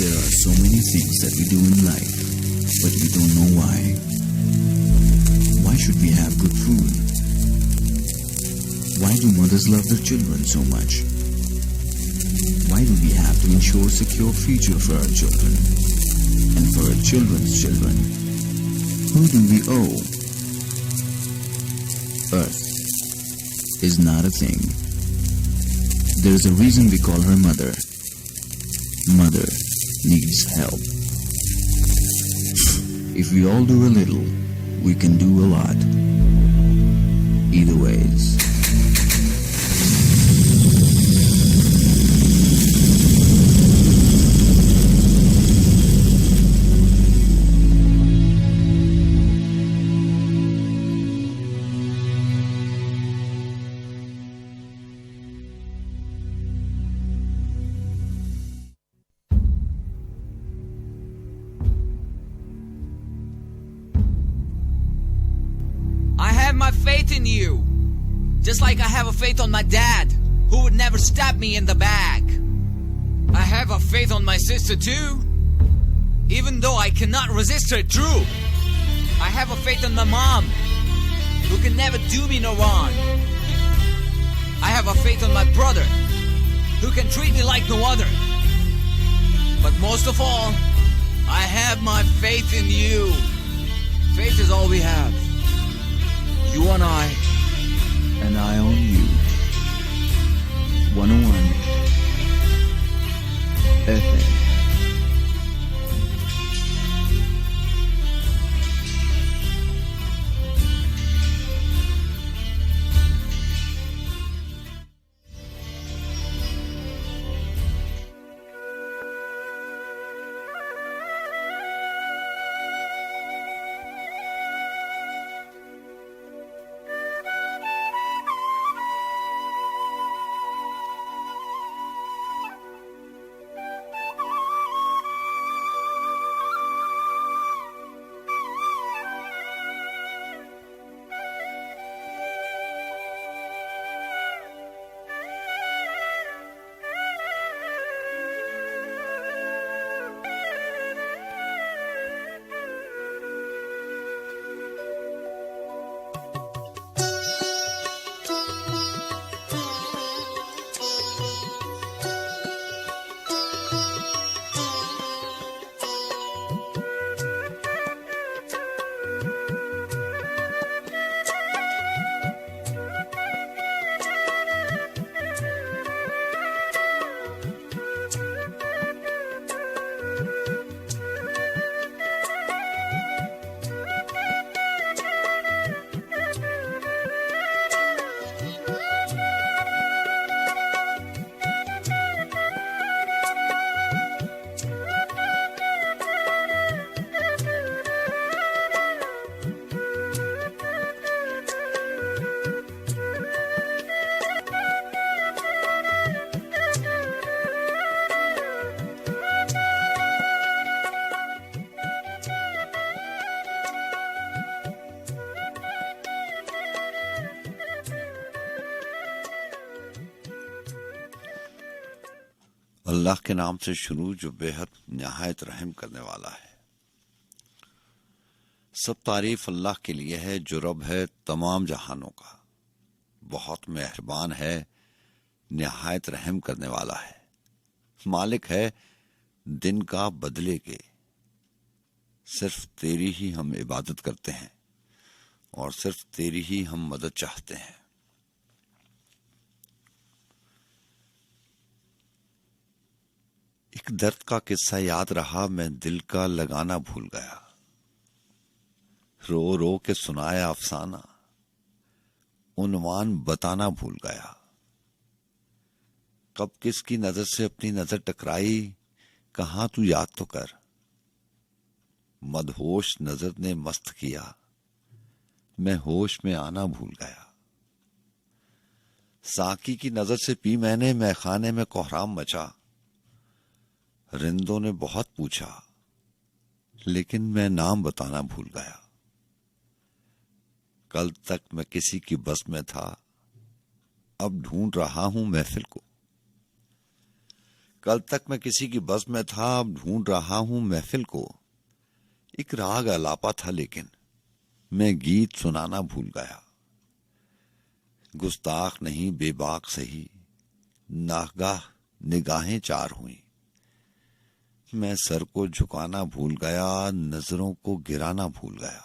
There are so many things that we do in life, but we don't know why. Why should we have good food? Why do mothers love their children so much? Why do we have to ensure a secure future for our children and for our children's children? Who do we owe? Earth is not a thing. There is a reason we call her mother. Mother needs help. If we all do a little, we can do a lot. Either ways. My faith in you, just like I have a faith on my dad, who would never stab me in the back. I have a faith on my sister too, even though I cannot resist her true. I have a faith on my mom, who can never do me no wrong. I have a faith on my brother, who can treat me like no other. But most of all, I have my faith in you. Faith is all we have. You on I, And I on you. 101 FM. अल्लाह के नाम से शुरू जो बेहद निहायत रहम करने वाला है। सब तारीफ अल्लाह के लिए है जो रब है तमाम जहानों का, बहुत मेहरबान है, निहायत रहम करने वाला है, मालिक है दिन का बदले के। सिर्फ तेरी ही हम इबादत करते हैं और सिर्फ तेरी ही हम मदद चाहते हैं। एक दर्द का किस्सा याद रहा, मैं दिल का लगाना भूल गया। रो रो के सुनाया अफसाना, उन्वान बताना भूल गया। कब किसकी नजर से अपनी नजर टकराई, कहां तू याद तो कर। मदहोश नजर ने मस्त किया, मैं होश में आना भूल गया। साकी की नजर से पी मैंने, मैखाने में कोहराम मचा। रिंदों ने बहुत पूछा, लेकिन मैं नाम बताना भूल गया। कल तक मैं किसी की बस में था, अब ढूंढ रहा हूं महफिल को। कल तक मैं किसी की बस में था, अब ढूंढ रहा हूं महफिल को। एक राग अलापा था लेकिन मैं गीत सुनाना भूल गया। गुस्ताख नहीं बेबाक सही, नागाह निगाहें चार हुई। मैं सर को झुकाना भूल गया, नजरों को गिराना भूल गया।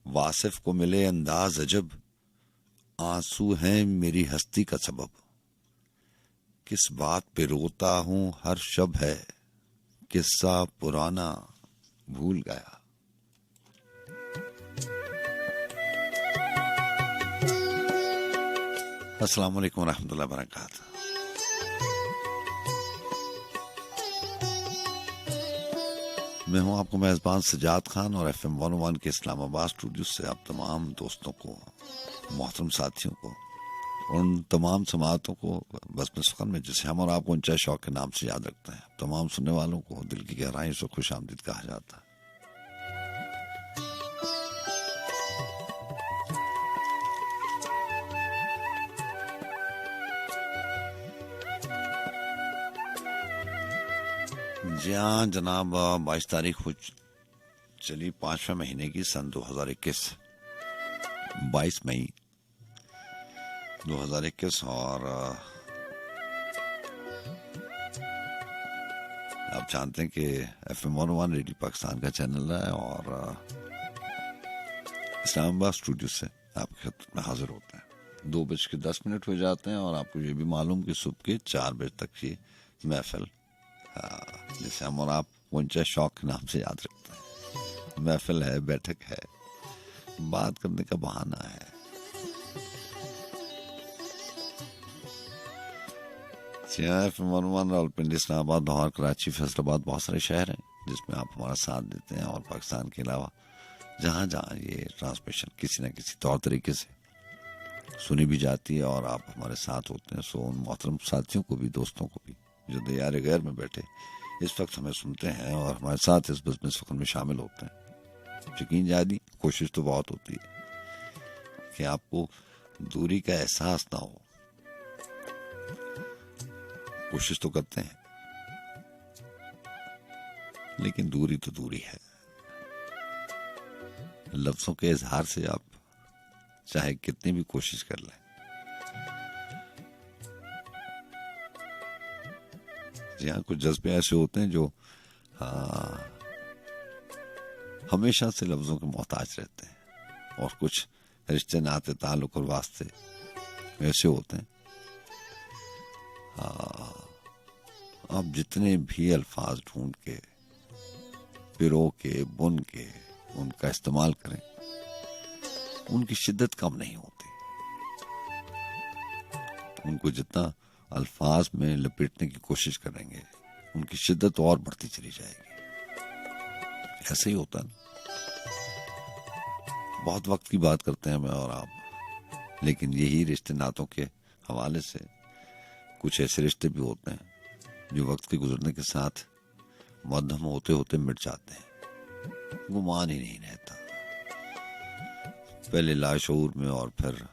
वासिफ को मिले अंदाज अजब, आंसू हैं मेरी हस्ती का सबब। किस बात पे रोता हूं हर शब है, किस्सा पुराना भूल गया। अस्सलाम वालेकुम रहमतुल्लाहि व बरकातहू। मैं हूं आपको मेजबान सजाद खान और FM 101 के इस्लामाबाद स्टूडियो से आप तमाम दोस्तों को, मोहतरम साथियों को, उन तमाम समातों को बस मुस्कान में जिसे हम और आप ऊंचा शौक के नाम से याद रखते हैं, तमाम सुनने वालों को दिल की गहराई से खुश आमदीद कहा जाता है। जी हाँ जनाब, 22 तारीख हो चली 5वें महीने की सन 2021, 22 मई 2021। और आप जानते हैं कि FM 101 रेडियो पाकिस्तान का चैनल है और इस्लामाबाद स्टूडियो से आपकी खिदमत में हाजिर होते हैं। 2:10 हो जाते हैं और आपको ये भी मालूम कि सुबह के 4 बजे तक ये महफिल, जिसे हम और आप ऊंचा शौक के नाम से याद रखते हैं, महफिल है, बैठक है, बात करने का बहाना है। FM 101 रावलपिंडी, इस्लामाबाद, लाहौर, कराची, फैसलाबाद, बहुत सारे शहर हैं जिसमें आप हमारा साथ देते हैं। और पाकिस्तान के अलावा जहाँ जहाँ ये ट्रांसमिशन किसी न किसी तौर तरीके से सुनी भी जाती है और आप हमारे साथ होते हैं, सो उन मोहतरम साथियों को भी, दोस्तों को भी जो दियारे गैर में बैठे इस वक्त हमें सुनते हैं और हमारे साथ इस बिजनेस वक्त में शामिल होते हैं। यकीन जानी कोशिश तो बहुत होती है कि आपको दूरी का एहसास ना हो, कोशिश तो करते हैं, लेकिन दूरी तो दूरी है। लफ्जों के इजहार से आप चाहे कितनी भी कोशिश कर लें, यहाँ कुछ जज्बे ऐसे होते हैं जो हमेशा से लफ्जों के मोहताज रहते हैं और कुछ रिश्ते नाते ताल्लुक और वास्ते ऐसे होते हैं आप जितने भी अल्फाज ढूंढ के, पिरो के, बुन के उनका इस्तेमाल करें, उनकी शिद्दत कम नहीं होती। उनको जितना अल्फाज में लपेटने की कोशिश करेंगे, उनकी शिद्दत और बढ़ती चली जाएगी। ऐसे ही होता है। बहुत वक्त की बात करते हैं मैं और आप, लेकिन यही रिश्ते नातों के हवाले से कुछ ऐसे रिश्ते भी होते हैं जो वक्त के गुजरने के साथ मध्यम होते होते मिट जाते हैं। गुमान ही नहीं रहता, पहले लाशऊर में और फिर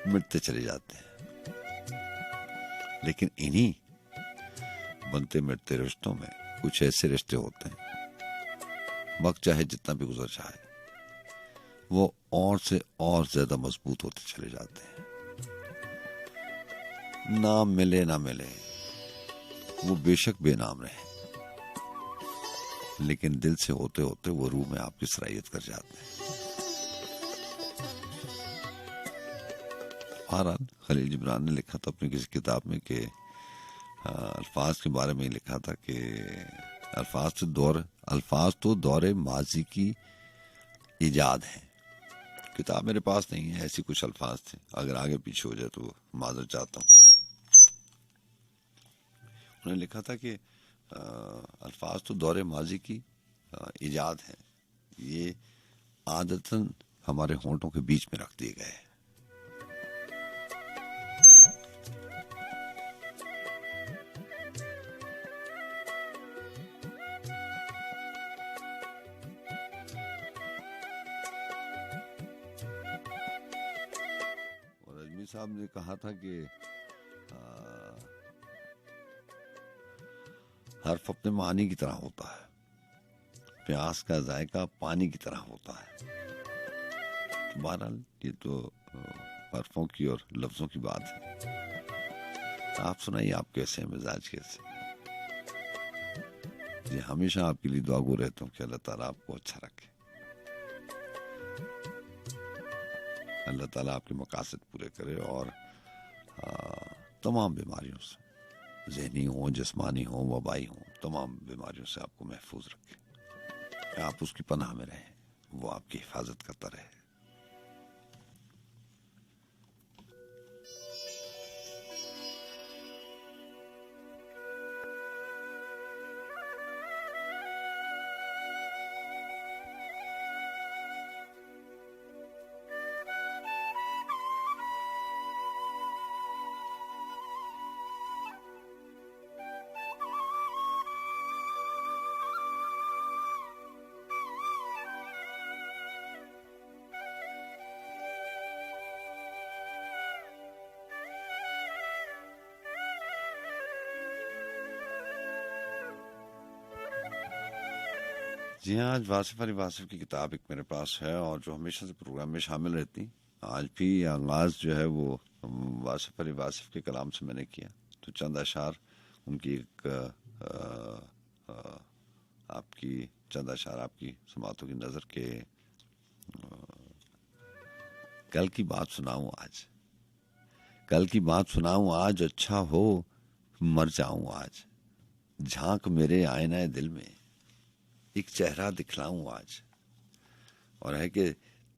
मिटते चले जाते हैं। लेकिन इन्हीं बनते मिटते रिश्तों में कुछ ऐसे रिश्ते होते हैं, वक्त चाहे जितना भी गुजर जाए, वो और से और ज्यादा मजबूत होते चले जाते हैं। नाम मिले ना मिले, वो बेशक बेनाम रहे, लेकिन दिल से होते होते वो रूह में आपकी सरायत कर जाते हैं। बहरहाल खलील जिब्रान ने लिखा था अपनी किसी किताब में कि अल्फाज के बारे में ही लिखा था कि अल्फाज तो दौरे माजी की इजाद है। किताब मेरे पास नहीं है, ऐसी कुछ अल्फाज थे, अगर आगे पीछे हो जाए तो माजर चाहता हूँ। उन्होंने लिखा था कि अल्फाज तो दौरे माजी की इजाद है, ये आदतन हमारे होंठों के बीच में रख दिए गए हैं। साहब ने कहा था कि हर्फ अपने मानी की तरह होता है, प्यास का जायका पानी की तरह होता है। तो बहरहाल ये तो हर्फों की और लफ्जों की बात है। आप सुनाइए, आप कैसे हैं, मिजाज कैसे? ये हमेशा आपके लिए दुआ गो रहता हूँ कि अल्लाह ताला आपको अच्छा रखे, अल्लाह ताला आपके मकासद पूरे करे और तमाम बीमारियों से, ज़हनी हो, जिस्मानी हो, वबाई हो, तमाम बीमारियों से आपको महफूज रखे। आप उसकी पनाह में रहें, वो आपकी हिफाजत करता रहे। जी हाँ, आज वासिफ अली वासिफ की किताब एक मेरे पास है और जो हमेशा से प्रोग्राम में शामिल रहती, आज भी आगाज जो है वो वासिफ अली वासिफ के कलाम से मैंने किया। तो चंद अशार उनकी एक आपकी चंद अशार आपकी समातों की नजर के कल की बात सुनाऊं आज, कल की बात सुनाऊं आज, अच्छा हो मर जाऊं आज, झांक मेरे आईना दिल में एक चेहरा दिखलाऊं आज। और है कि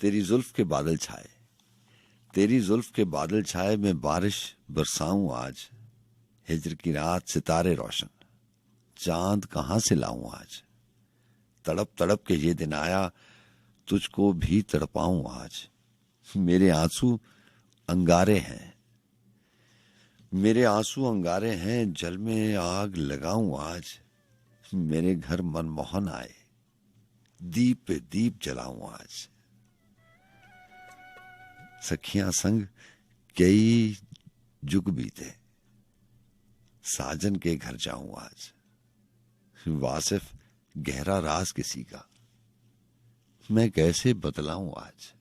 तेरी जुल्फ के बादल छाए, तेरी जुल्फ के बादल छाए, मैं बारिश बरसाऊं आज, हिजर की रात सितारे रोशन, चांद कहां से लाऊं आज, तड़प तड़प के ये दिन आया, तुझको भी तड़पाऊं आज, मेरे आंसू अंगारे हैं, मेरे आंसू अंगारे हैं, जल में आग लगाऊं आज, मेरे घर मनमोहन आए, दीप पे दीप जलाऊं आज, सखियां संग कई जुग बीते, साजन के घर जाऊं आज, वासिफ गहरा राज किसी का, मैं कैसे बतलाऊं आज।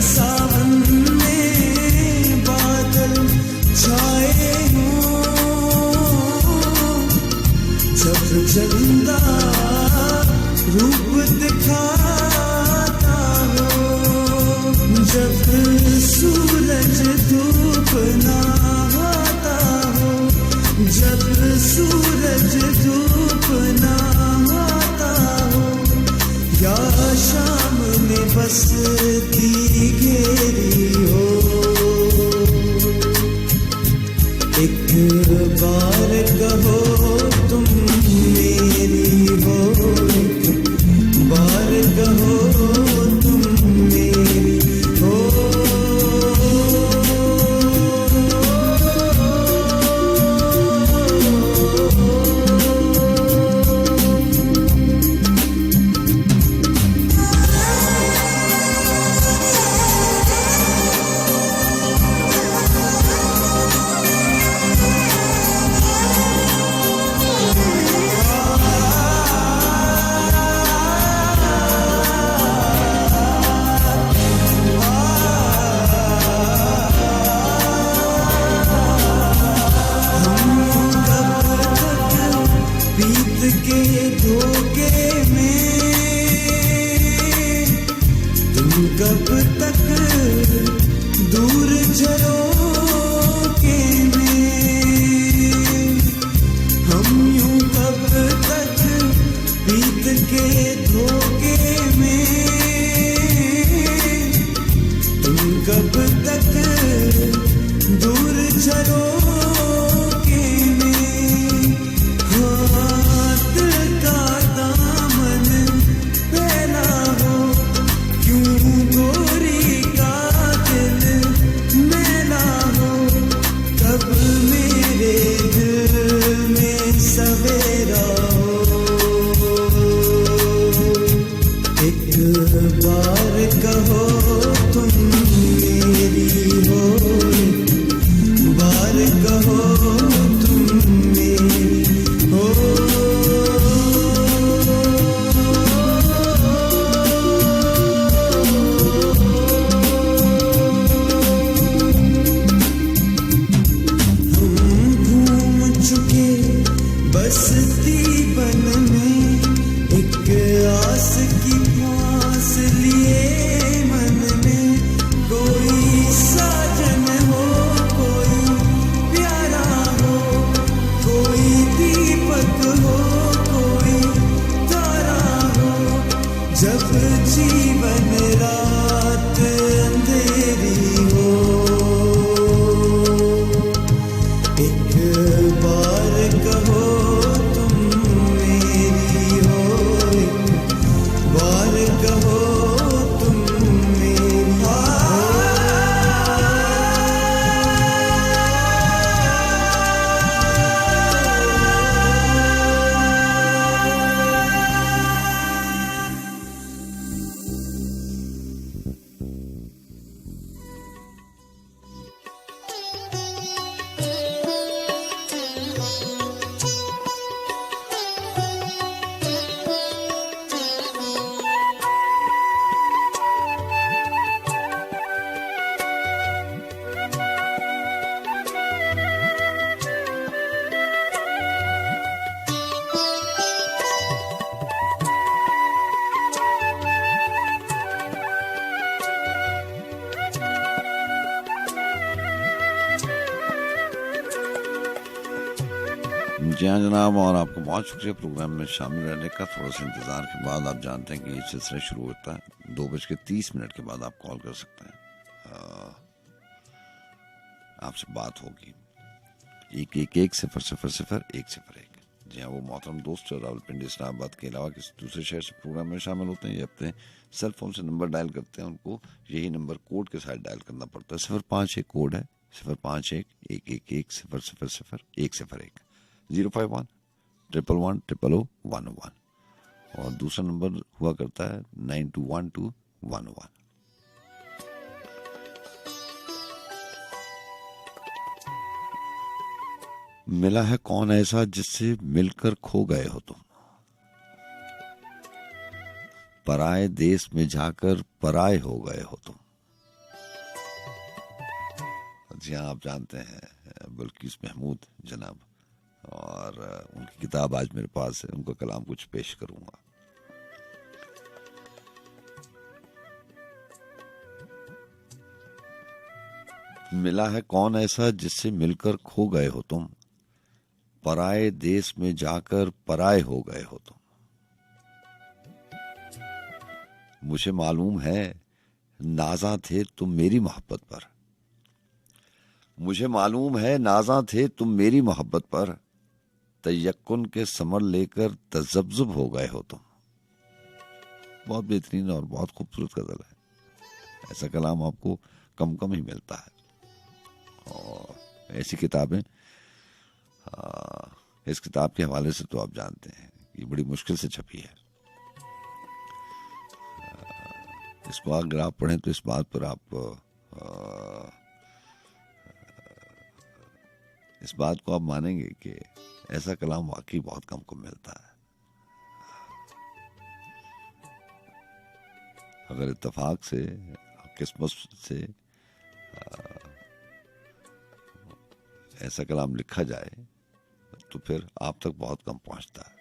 सावन में बादल छाए हों, जब चंदा रूप दिखाता हो, जब सूरज धूप नहाता हो, जब सूरज धूप नहाता हो, या शाम में बसती घेरी हो, एक बार कहो तुम मेरी हो, एक बार कहो तुम मेरी हो। कब तक दूर झरोके में, हम यूं कब तक बीत के धोखे में, तुम कब तक दूर झरोके में, हाथ का दामन फैला हो, क्यों गोरी का दिल मैला हो, कब मेरे दिल में सवेरा हो, एक बार कहो तुम मेरी हो, एक बार कहो तुम मेरी हो। बसती बन में एक आस की फांस लिए मन में, कोई साजन हो, कोई प्यारा हो, कोई दीपक हो, कोई तारा हो, जब जीवन रात अंधेरी हो, एक बार कहो जी हाँ जनाब, और आपको बहुत शुक्रिया प्रोग्राम में शामिल रहने का। थोड़ा सा इंतजार के बाद आप जानते हैं कि ये सिलसिला शुरू होता है। 2:30 के बाद आप कॉल कर सकते हैं, आपसे बात होगी 111-000-101। जी हाँ, वो मोहतरम दोस्त रावलपिंडी इस्लामाबाद के अलावा किसी दूसरे शहर से प्रोग्राम में शामिल होते हैं, ये अपने सेल फोन से नंबर डायल करते हैं, उनको यही नंबर कोड के साथ डायल करना पड़ता है। 051 कोड है, 051-111-000-101, 051-111-000-101, और दूसरा नंबर हुआ करता है 9212-101। मिला है कौन ऐसा जिससे मिलकर खो गए हो तुम, पराए देश में जाकर पराए हो गए हो तुम, जी हाँ, आप जानते हैं बिल्किस महमूद जनाब, और उनकी किताब आज मेरे पास है, उनका कलाम कुछ पेश करूंगा। मिला है कौन ऐसा जिससे मिलकर खो गए हो तुम, पराए देश में जाकर पराए हो गए हो तुम। मुझे मालूम है नाज़ा थे तुम मेरी मोहब्बत पर, मुझे मालूम है नाज़ा थे तुम मेरी मोहब्बत पर, तयक्कुन के समर लेकर तजब्जुब हो गए हो तुम। बहुत बेहतरीन और बहुत खूबसूरत गजल है। ऐसा कलाम आपको कम कम ही मिलता है, और ऐसी किताबें इस किताब के हवाले से तो आप जानते हैं ये बड़ी मुश्किल से छपी है। इसको अगर आप पढ़ें तो इस बात पर इस बात को आप मानेंगे कि ऐसा कलाम वाकई बहुत कम को मिलता है। अगर इत्तेफाक से किस्मत से ऐसा कलाम लिखा जाए तो फिर आप तक बहुत कम पहुंचता है।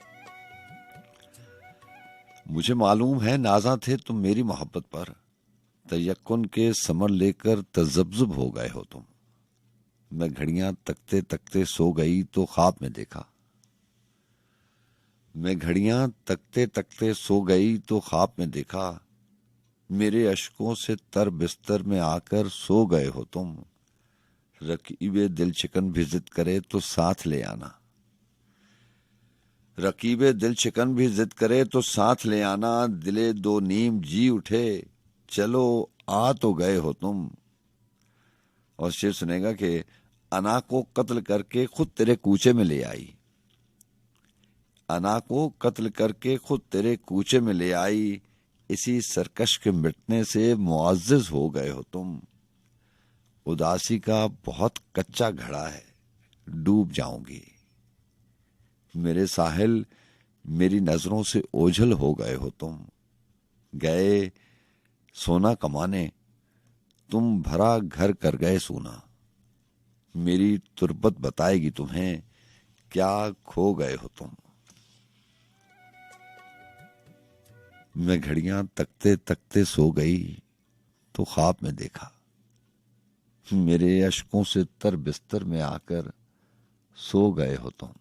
मुझे मालूम है नाज़ा थे तुम मेरी मोहब्बत पर, तयक्कुन के समर लेकर तजब्जुब हो गए हो तुम। मैं घड़ियां तकते तकते सो गई तो ख्वाब में देखा, मैं घड़ियां तकते तकते सो गई तो ख्वाब में देखा, मेरे अश्कों से तर बिस्तर में आकर सो गए हो तुम। रकीबे दिल चिकन भी जिद करे तो साथ ले आना, रकीबे दिल चिकन भी जिद करे तो साथ ले आना, दिले दो नीम जी उठे चलो आ तो गए हो तुम। और शेर सुनेगा कि अना को कत्ल करके खुद तेरे कूचे में ले आई, अना को कत्ल करके खुद तेरे कूचे में ले आई, इसी सरकश के मिटने से मुआज्जिज हो गए हो तुम। उदासी का बहुत कच्चा घड़ा है डूब जाऊंगी, मेरे साहिल मेरी नजरों से ओझल हो गए हो तुम। गए सोना कमाने तुम भरा घर कर गए सोना, मेरी तुरबत बताएगी तुम्हें क्या खो गए हो तुम। मैं घड़ियां तकते तकते सो गई तो ख्वाब में देखा, मेरे अश्कों से तर बिस्तर में आकर सो गए हो तुम।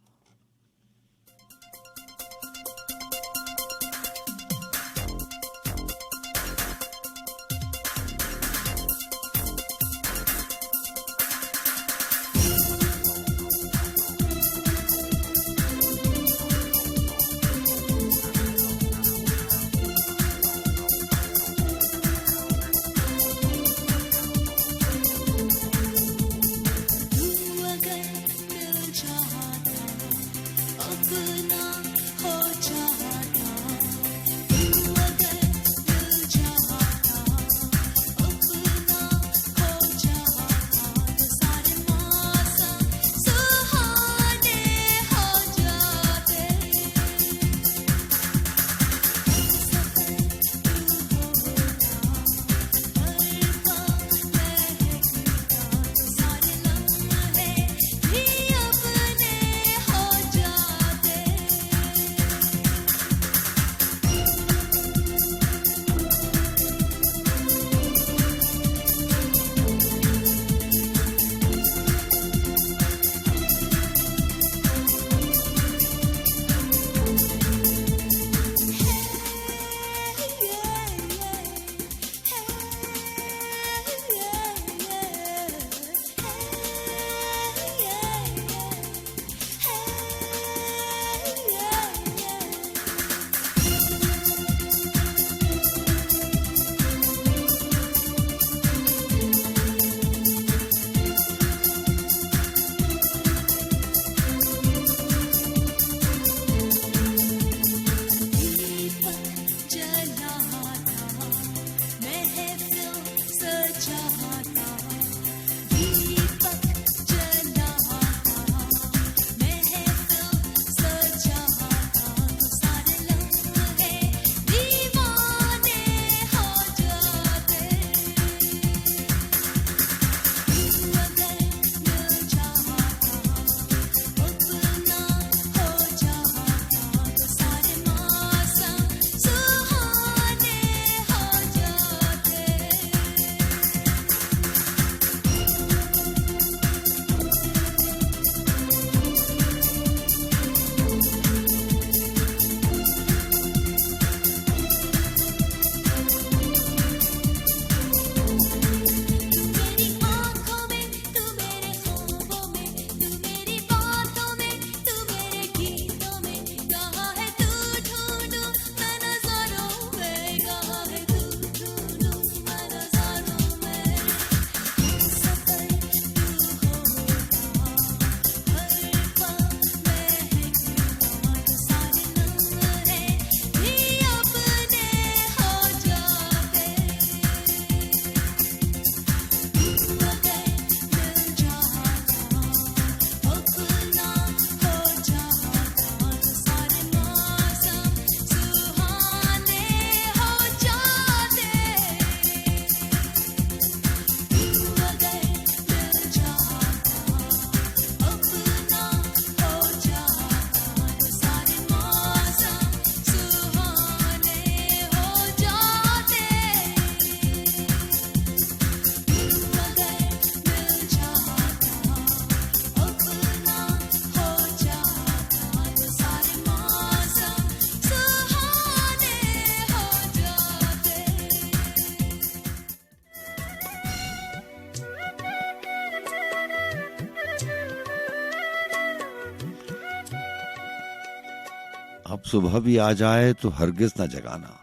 अब सुबह भी आ जाए तो हरगिज न जगाना,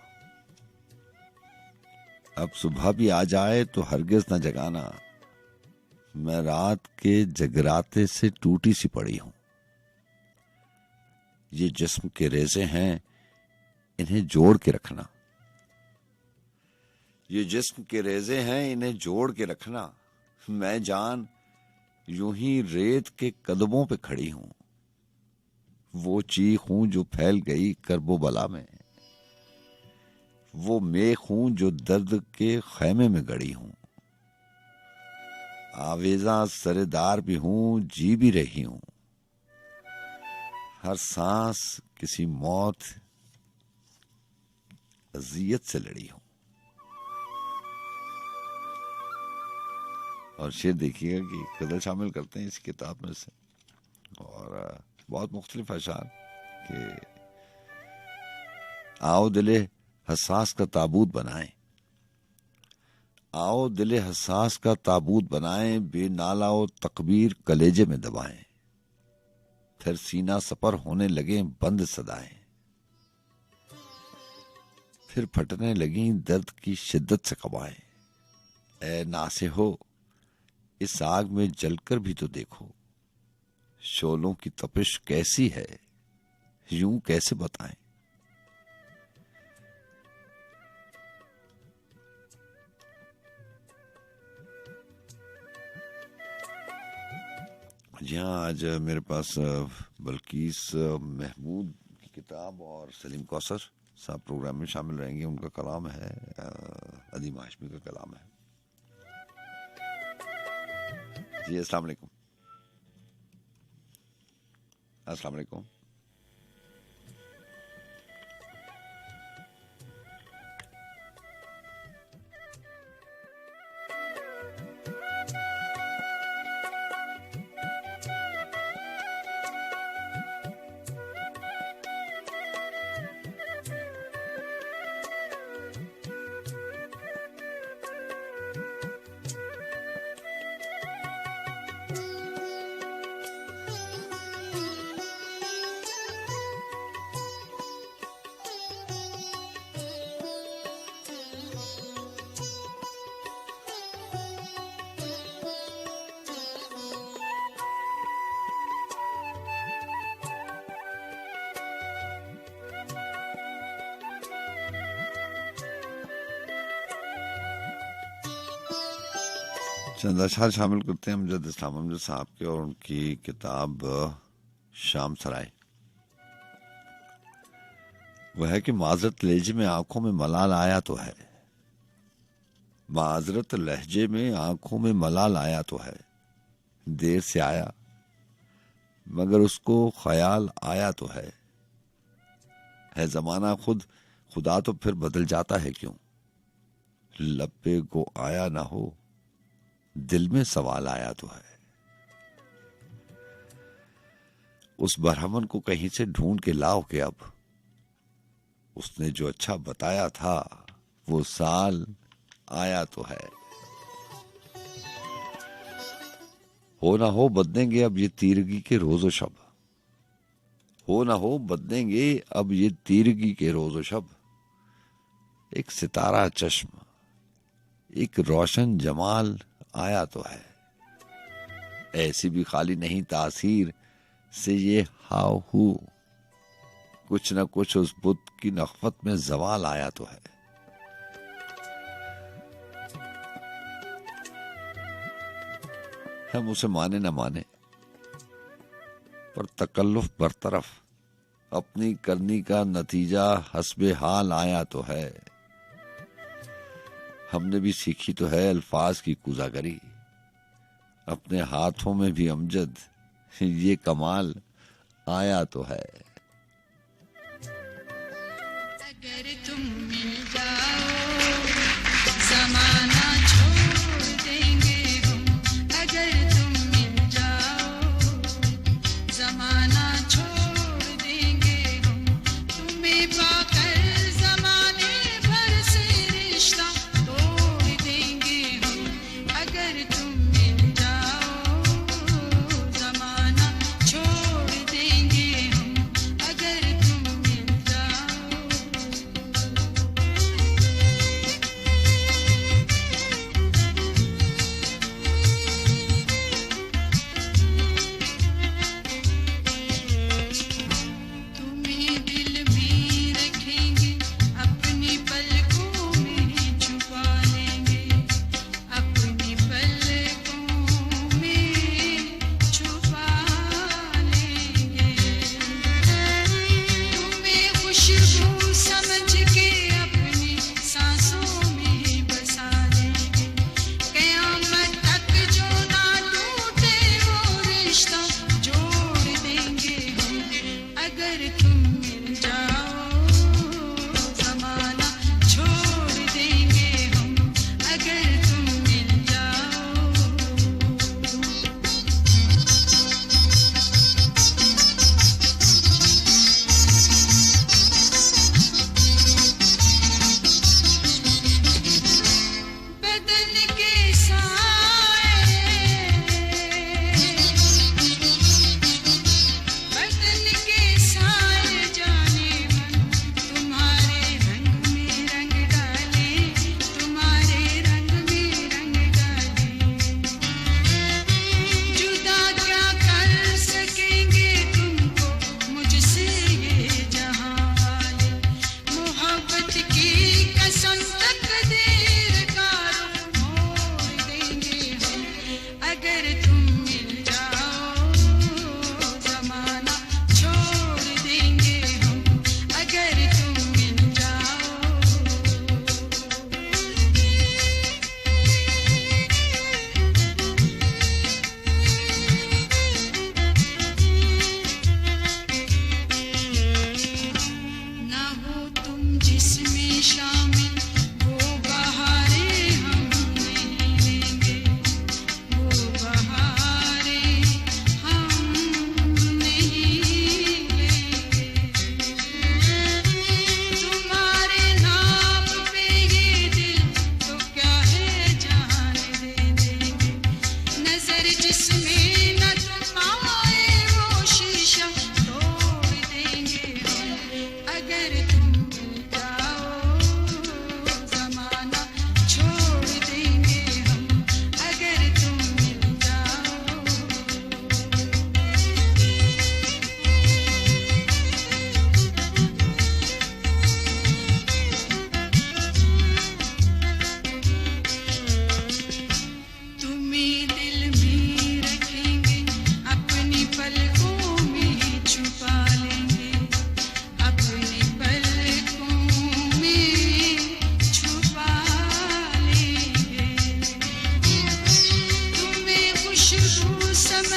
अब सुबह भी आ जाए तो हरगिज न जगाना, मैं रात के जगराते से टूटी सी पड़ी हूं। ये जिस्म के रेज़े हैं, इन्हें जोड़ के रखना, ये जिस्म के रेज़े हैं, इन्हें जोड़ के रखना, मैं जान यूं ही रेत के कदमों पे खड़ी हूं। वो चीख हूं जो फैल गई करबो बला में, वो मेख हूं जो दर्द के खैमे में गड़ी हूं। आवेजा सरेदार भी हूं, जी भी रही हूं, हर सांस किसी मौत अजियत से लड़ी हूं। और शेर देखिएगा कि कदर शामिल करते हैं इस किताब में से, और बहुत मुख्तलिफ अशार कि आओ दिले हसास का ताबूत बनाएं, आओ दिले हसास का ताबूत बनाएं, बेनालाओ तकबीर कलेजे में दबाएं, फिर सीना सपर होने लगे बंद सदाएं, फिर फटने लगी दर्द की शिद्दत से कबाएं। ए नासे हो इस आग में जलकर भी तो देखो, शोलों की तपिश कैसी है यूं कैसे बताएं। जी हाँ, आज मेरे पास बल्कीस महमूद की किताब और सलीम कौसर साहब प्रोग्राम में शामिल रहेंगे। उनका कलाम है, अदीम हाशमी का कलाम है। जी अस्सलाम वालेकुम। अस्सलाम वालेकुम। चंद अशआर शामिल करते हैं अमजद इस्लाम अमजद साहब के और उनकी किताब शाम सराय। वह है कि माजरत लहजे में आंखों में मलाल आया तो है, माजरत लहजे में आंखों में मलाल आया तो है, देर से आया मगर उसको ख्याल आया तो है जमाना खुद खुदा तो फिर बदल जाता है क्यों, लब पे को आया ना हो दिल में सवाल आया तो है। उस बरहमन को कहीं से ढूंढ के लाओ के अब, उसने जो अच्छा बताया था वो साल आया तो है। हो ना हो बदलेंगे अब ये तीरगी के रोजो शब, हो ना हो बदलेंगे अब ये तीरगी के रोजो शब। एक सितारा चश्म एक रोशन जमाल आया तो है, ऐसी भी खाली नहीं तासीर से ये हाउ हू, कुछ न कुछ उस बुत की नखवत में जवाल आया तो है। हम उसे माने न माने पर तकल्लुफ बरतरफ, अपनी करनी का नतीजा हस्बे हाल आया तो है। हमने भी सीखी तो है अल्फाज की कुजागरी, अपने हाथों में भी अमजद ये कमाल आया तो है। अगर तुम मिल जाओ ज़माना छोड़ देंगे हम, अगर तुम मिल जाओ ज़माना छोड़ देंगे हम, तुम्हें पाकर ज़माने भर से रिश्ता तोड़ देंगे हम। अगर तुम मिल जाओ ज़माना छोड़ देंगे हम, अगर तुम मिल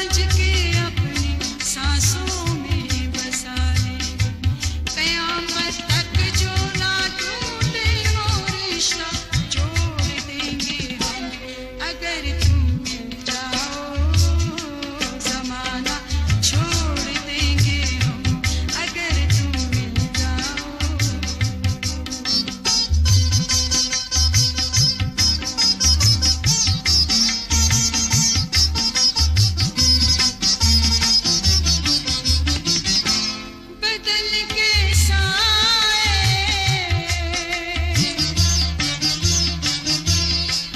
साझ के अपनी सांसों में बसा ले, कयामत तक जो ना टूटे वो रिश्ता जोड़ देंगे हम अगर तुम मिल जाओ, जमाना छोड़ देंगे हम अगर तुम मिल जाओ। बदल के साए,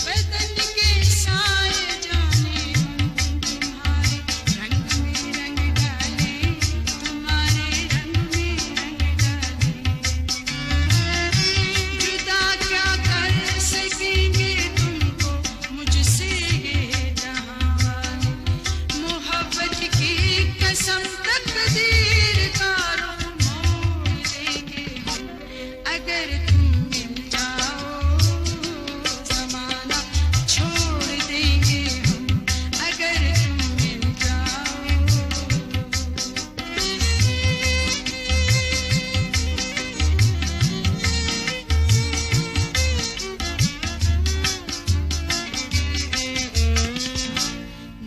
बदल के साए जाने हम तुम्हारे रंग में रंग डाले, तुम्हारे रंग में रंग डाले। जुदा क्या कर सकेंगे तुमको मुझसे ये जहां वाले, मोहब्बत की कसम तकदीर का रुख मोड़ देंगे हम अगर तुम मिल जाओ, जमाना छोड़ देंगे हम अगर तुम मिल जाओ।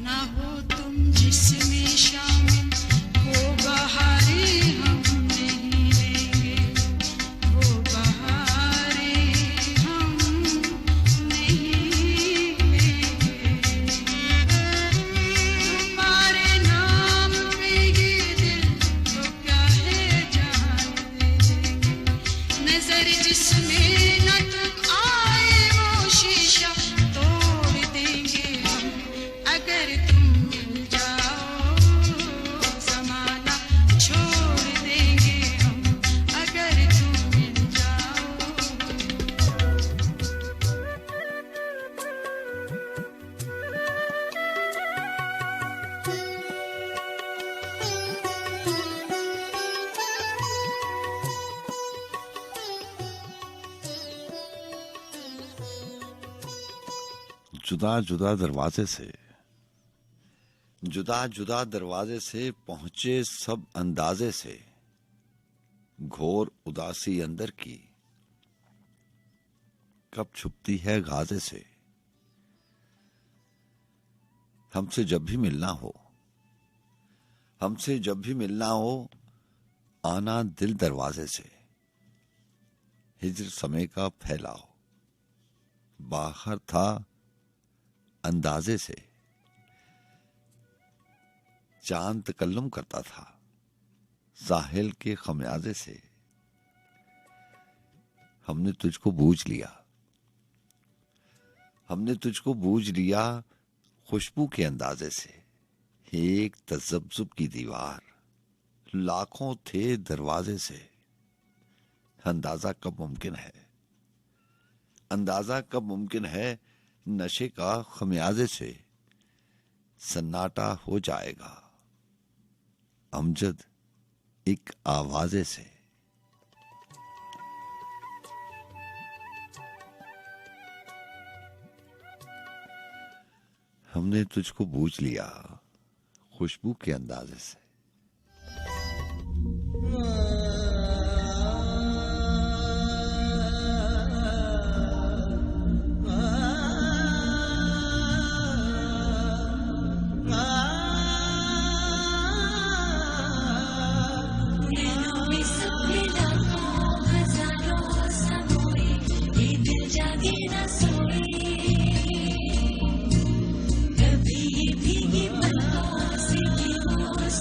ना हो तुम जिसमें शामिल, वो बहारें हम नहीं लेंगे, वो बहारें हम नहीं लेंगे। तुम्हारे नाम पे ये दिल तो क्या है जान दे देंगे, नजर जिसमें न तुम आए वो शीशा तोड़ देंगे हम अगर तुम मिल जाओ, जमाना छोड़ देंगे हम अगर तुम मिल जाओ। जुदा जुदा दरवाजे से, जुदा जुदा दरवाजे से पहुंचे सब अंदाजे से, घोर उदासी अंदर की कब छुपती है गाजे से। हमसे जब भी मिलना हो, हमसे जब भी मिलना हो, आना दिल दरवाजे से। हिज्र समय का फैलाओ, बाहर था अंदाजे से। चांद तकल्लुम करता था साहिल के खमियाजे से। हमने तुझको बूझ लिया, हमने तुझको बूझ लिया खुशबू के अंदाजे से। एक तजब्जुब की दीवार, लाखों थे दरवाजे से। अंदाजा कब मुमकिन है, अंदाजा कब मुमकिन है, नशे का खमियाजे से। सन्नाटा हो जाएगा अमजद एक आवाजे से। हमने तुझको बूझ लिया खुशबू के अंदाजे से। कभी ये भीगी पलकों से भी होश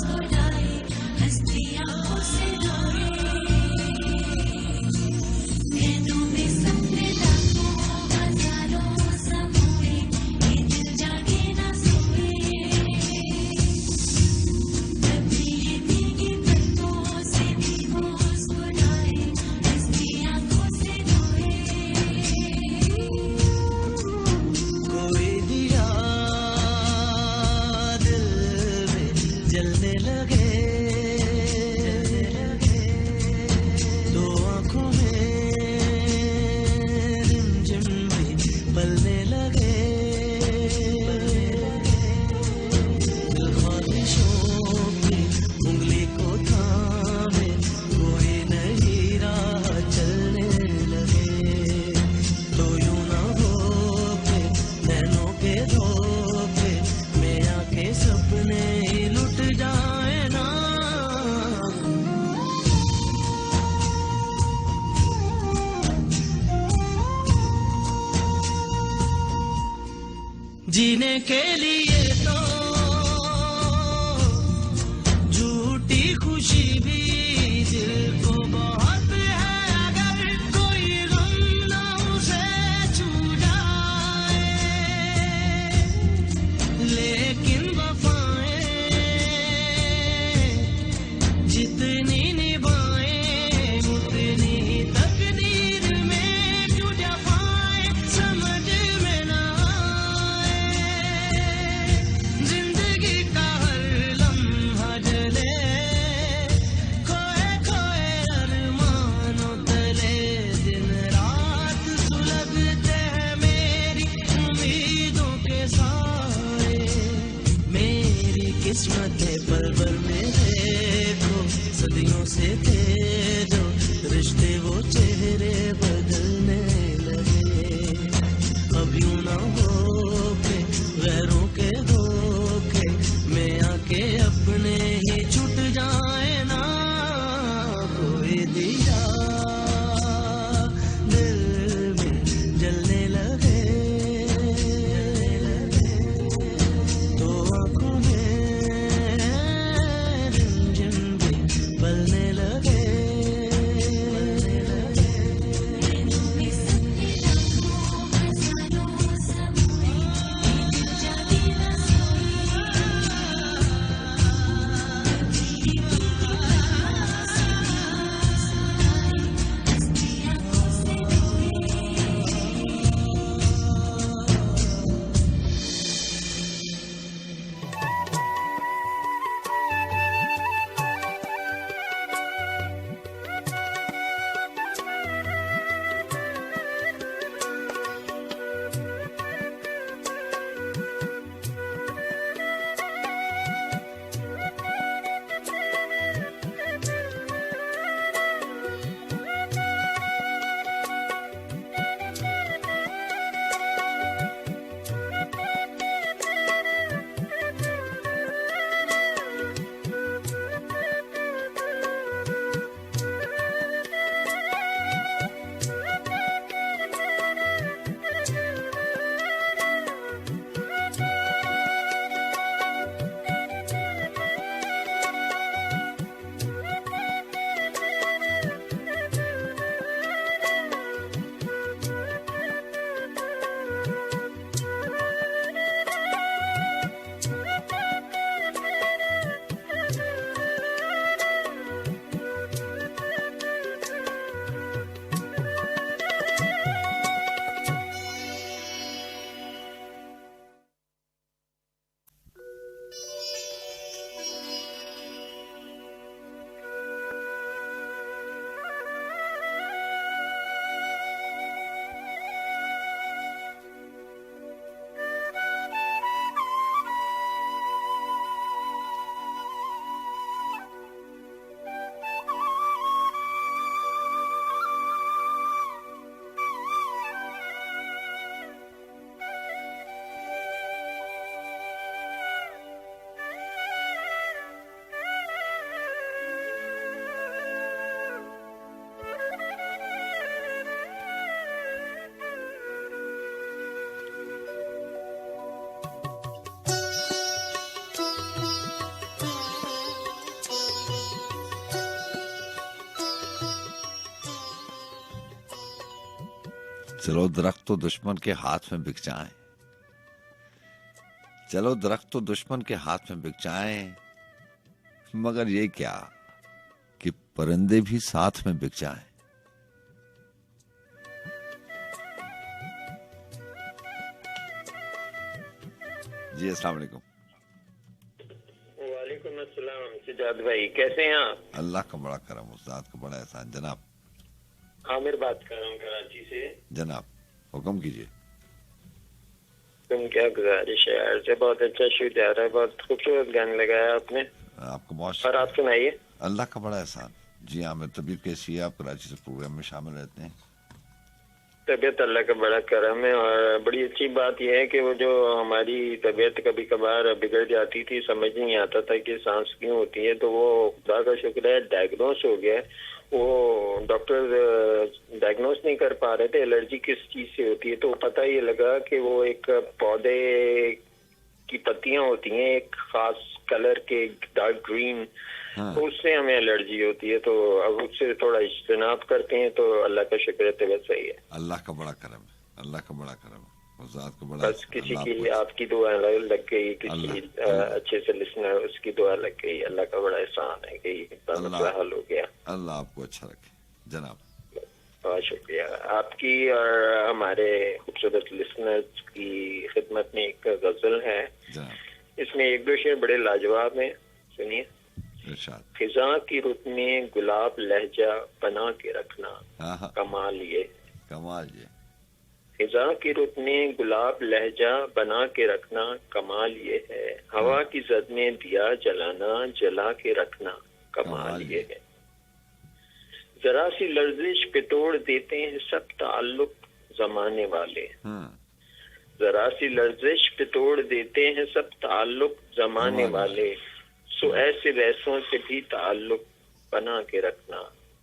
अपने ही लुट जाए ना। जीने के लिए तो झूठी खुशी भी दिल को बहुत है, अगर कोई गम ना उसे छू जाए। लेकिन वफाएं जितनी निभाएं उतनी ही तकदीर में क्यों जफाएं समझ में ना आए। जिंदगी का हर लम्हा जले खोए खोए अरमानों तले, दिन रात सुलगते हैं मेरी उम्मीदों के साए। मेरी किस्मत पल भर में देखो सदियों से थे जो रिश्ते वो चेहरे बदलने लगे। अब यूं ना हो के गैरों के धोखे में आके अपने ही छूट जाए ना। कोई दिया दिल में जलने लगे तो आंखों में रिमझिम भी पलने लगे। चलो दरख्त तो दुश्मन के हाथ में बिक जाएं, चलो दरख्त तो दुश्मन के हाथ में बिक जाएं, मगर ये क्या कि परिंदे भी साथ में बिक जाएं। जी अस्सलाम वालेकुम। वालेकुम अस्सलाम सिजाद भाई, कैसे हैं आप? अल्लाह का बड़ा करम, उस्ताद का बड़ा एहसान। जनाब आमिर बात कर रहा हूँ कराची से। जनाब हुक्म कीजिए। तुम क्या गुजारिश है यार, से बहुत अच्छा शूट आ रहा है, बहुत खूबसूरत गाना लगाया आपने। आपको बहुत और आप सुनाइए। अल्लाह का बड़ा एहसान। जी हाँ, मैं तबीयत कैसी है? आप कराची से प्रोग्राम में शामिल रहते हैं? तबीयत अल्लाह का बड़ा करम है। और बड़ी अच्छी बात यह है कि वो जो हमारी तबीयत कभी कभार बिगड़ जाती थी, समझ नहीं आता था कि सांस क्यों होती है, तो वो खुदा का शुक्र है डायग्नोस हो गया। वो डॉक्टर डायग्नोस नहीं कर पा रहे थे एलर्जी किस चीज से होती है, तो पता ये लगा कि वो एक पौधे की पत्तियां होती हैं एक खास कलर के, डार्क ग्रीन, तो उससे हमें एलर्जी होती है। तो अब उससे थोड़ा इज्तनाब करते हैं, तो अल्लाह का शुक्र है तबीयत सही है। अल्लाह का बड़ा करम है, अल्लाह का बड़ा करम है, उस ज़ात को बड़ा। बस किसी की आपकी दुआ लग गई, किसी अच्छे से लिसनर उसकी दुआ लग गई, अल्लाह का बड़ा एहसान है कि मसला हल हो गया। अल्लाह आपको अच्छा रखे जनाब। बहुत शुक्रिया आपकी। और हमारे खूबसूरत लिसनर्स की खिदमत में एक गजल है, जनाब इसमें एक दो शेर बड़े लाजवाब हैं, सुनिए। इरशाद। फिजा की रुत में गुलाब लहजा बना के रखना, हाँ, कमाल ये। कमाल ये। फिजा की रुत में गुलाब लहजा बना के रखना, कमाल ये है। हवा की जद में दिया जलाना, जला के रखना, कमाल ये है। जरा सी लर्जिश पे तोड़ देते हैं सब ताल्लुक जमाने वाले, जरा सी लर्जिश पे तोड़ देते हैं सब ताल्लुक जमाने वाले, सो ऐसे वैसों से भी ताल्लुक बना के रखना,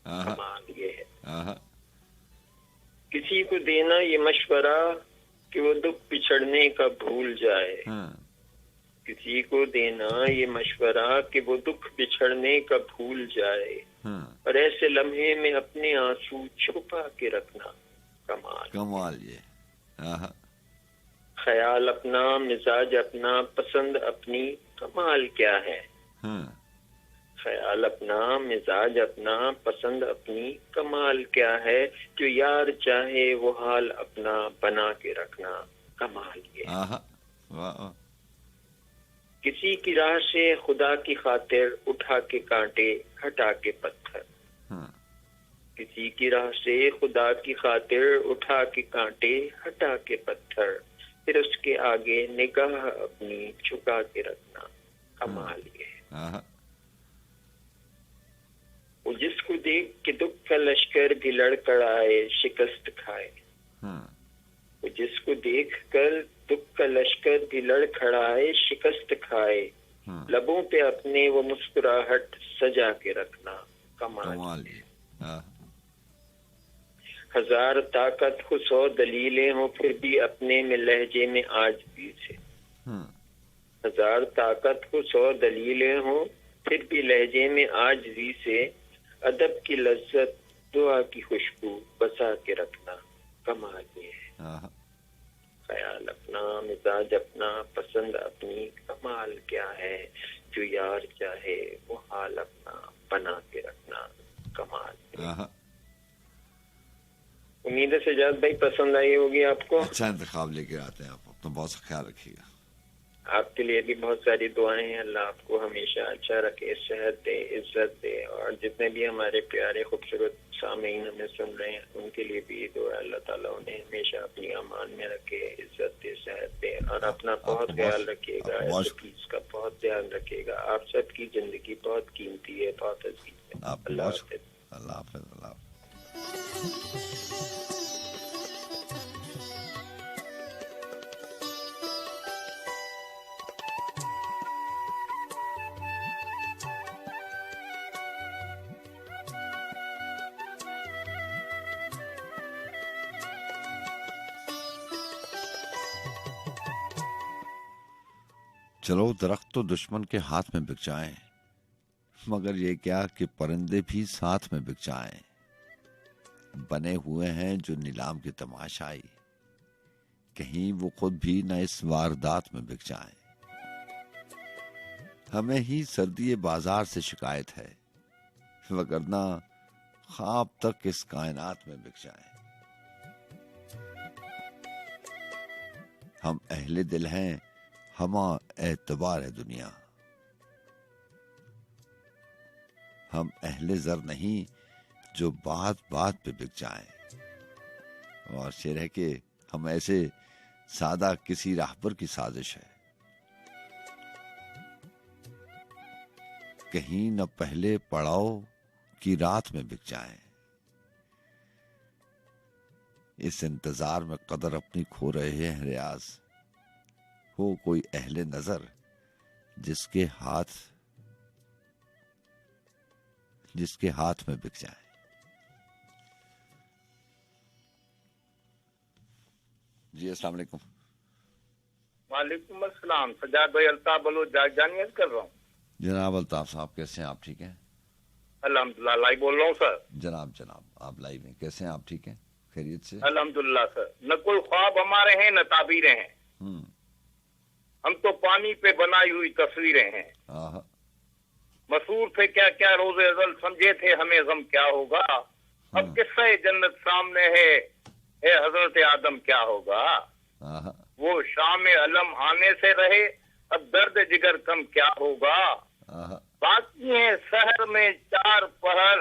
कमाल ये है। किसी को देना ये मशवरा कि वो दुख पिछड़ने का भूल जाए, किसी को देना ये मशवरा कि वो दुख बिछड़ने का भूल जाए, और ऐसे लम्हे में अपने आंसू छुपा के रखना, कमाल कमाल ये। ख्याल अपना, मिजाज अपना, पसंद अपनी, कमाल क्या है। ख्याल अपना, मिजाज अपना, पसंद अपनी, कमाल क्या है। जो यार चाहे वो हाल अपना बना के रखना, कमाल ये। किसी की राह से खुदा की खातिर उठा के कांटे, हटा के पत्थर, किसी की राह से खुदा की खातिर उठा के कांटे, हटा के पत्थर, फिर उसके आगे निगाह अपनी झुका के रखना, कमाल ये। वो जिसको देख के दुख का लश्कर भी लड़खड़ाए, शिकस्त खाए, वो जिसको देख कर दुख का लश्कर भी लड़खड़ाए, शिकस्त खाए, लबों पे अपने वो मुस्कुराहट सजा के रखना, कमाल ये। हजार ताकत हो 100 दलीलें हो, फिर भी अपने में लहजे में आजज़ी से, हजार ताकत हो 100 दलीलें हो, फिर भी लहजे में आजज़ी से, अदब की लज्जत दुआ की खुशबू बसा के रखना, कमाल ये है। ख्याल अपना, मिजाज अपना, पसंद अपनी, कमाल क्या है। जो यार चाहे वो हाल अपना बना के रखना, कमाल। उम्मीद है सजाद भाई पसंद आई होगी आपको। अच्छा इंतखाब लेके आते हैं आप, अपना बहुत सा ख्याल रखिएगा। आपके लिए भी बहुत सारी दुआएं हैं, अल्लाह आपको हमेशा अच्छा रखे, सेहत दे, इज्जत दे, और जितने भी हमारे प्यारे खूबसूरत सामीन हमें सुन रहे हैं उनके लिए भी दुआ, अल्लाह ताला उन्हें हमेशा अपनी अमान में रखे, इज्जत दे, सेहत दे, और अपना बहुत ख्याल रखिएगा, इसका बहुत ध्यान रखिएगा। आप सबकी जिंदगी बहुत कीमती है, बहुत अजीज है। अल्लाह हाफ़िज़। अल्लाह हाफ़िज़। अल्लाह। चलो दरख्त तो दुश्मन के हाथ में बिक जाएं, मगर ये क्या कि परिंदे भी साथ में बिक जाएं। बने हुए हैं जो नीलाम की तमाशाई, कहीं वो खुद भी न इस वारदात में बिक जाएं। हमें ही सर्दी बाजार से शिकायत है, वगरना ख्वाब तक इस कायनात में बिक जाएं। हम अहले दिल हैं, हमा एतबार है दुनिया, हम अहले ज़र नहीं जो बात बात पे बिक जाएं। और शेर है कि हम ऐसे सादा किसी राहबर की साजिश है, कहीं न पहले पड़ाव की रात में बिक जाएं। इस इंतजार में कदर अपनी खो रहे हैं रियाज। हो कोई अहले नजर जिसके हाथ में बिक जाए। जी अस्सलाम वालेकुम। वालेकुम अस्सलाम। सजाद भाई अल्ताफ बलोच जागजानियत कर रहा हूँ। जनाब अल्ताफ साहब कैसे हैं आप? ठीक हैं अल्हम्दुलिल्लाह लाइव बोल रहा हूँ सर। जनाब आप लाइव हैं, कैसे हैं आप? ठीक हैं, खैरियत से? अल्हम्दुलिल्लाह सर। न कोई ख्वाब हमारे हैं न ताबीरें हैं, हम तो पानी पे बनाई हुई तस्वीरें हैं। आहा। मसूर थे क्या क्या रोज़े अज़ल, समझे थे हमें गम क्या होगा। अब किस्सा जन्नत सामने है हजरत आदम क्या होगा। आहा। वो शाम अलम आने से रहे, अब दर्द जिगर कम क्या होगा। आहा। बाकी है शहर में 4 पहर,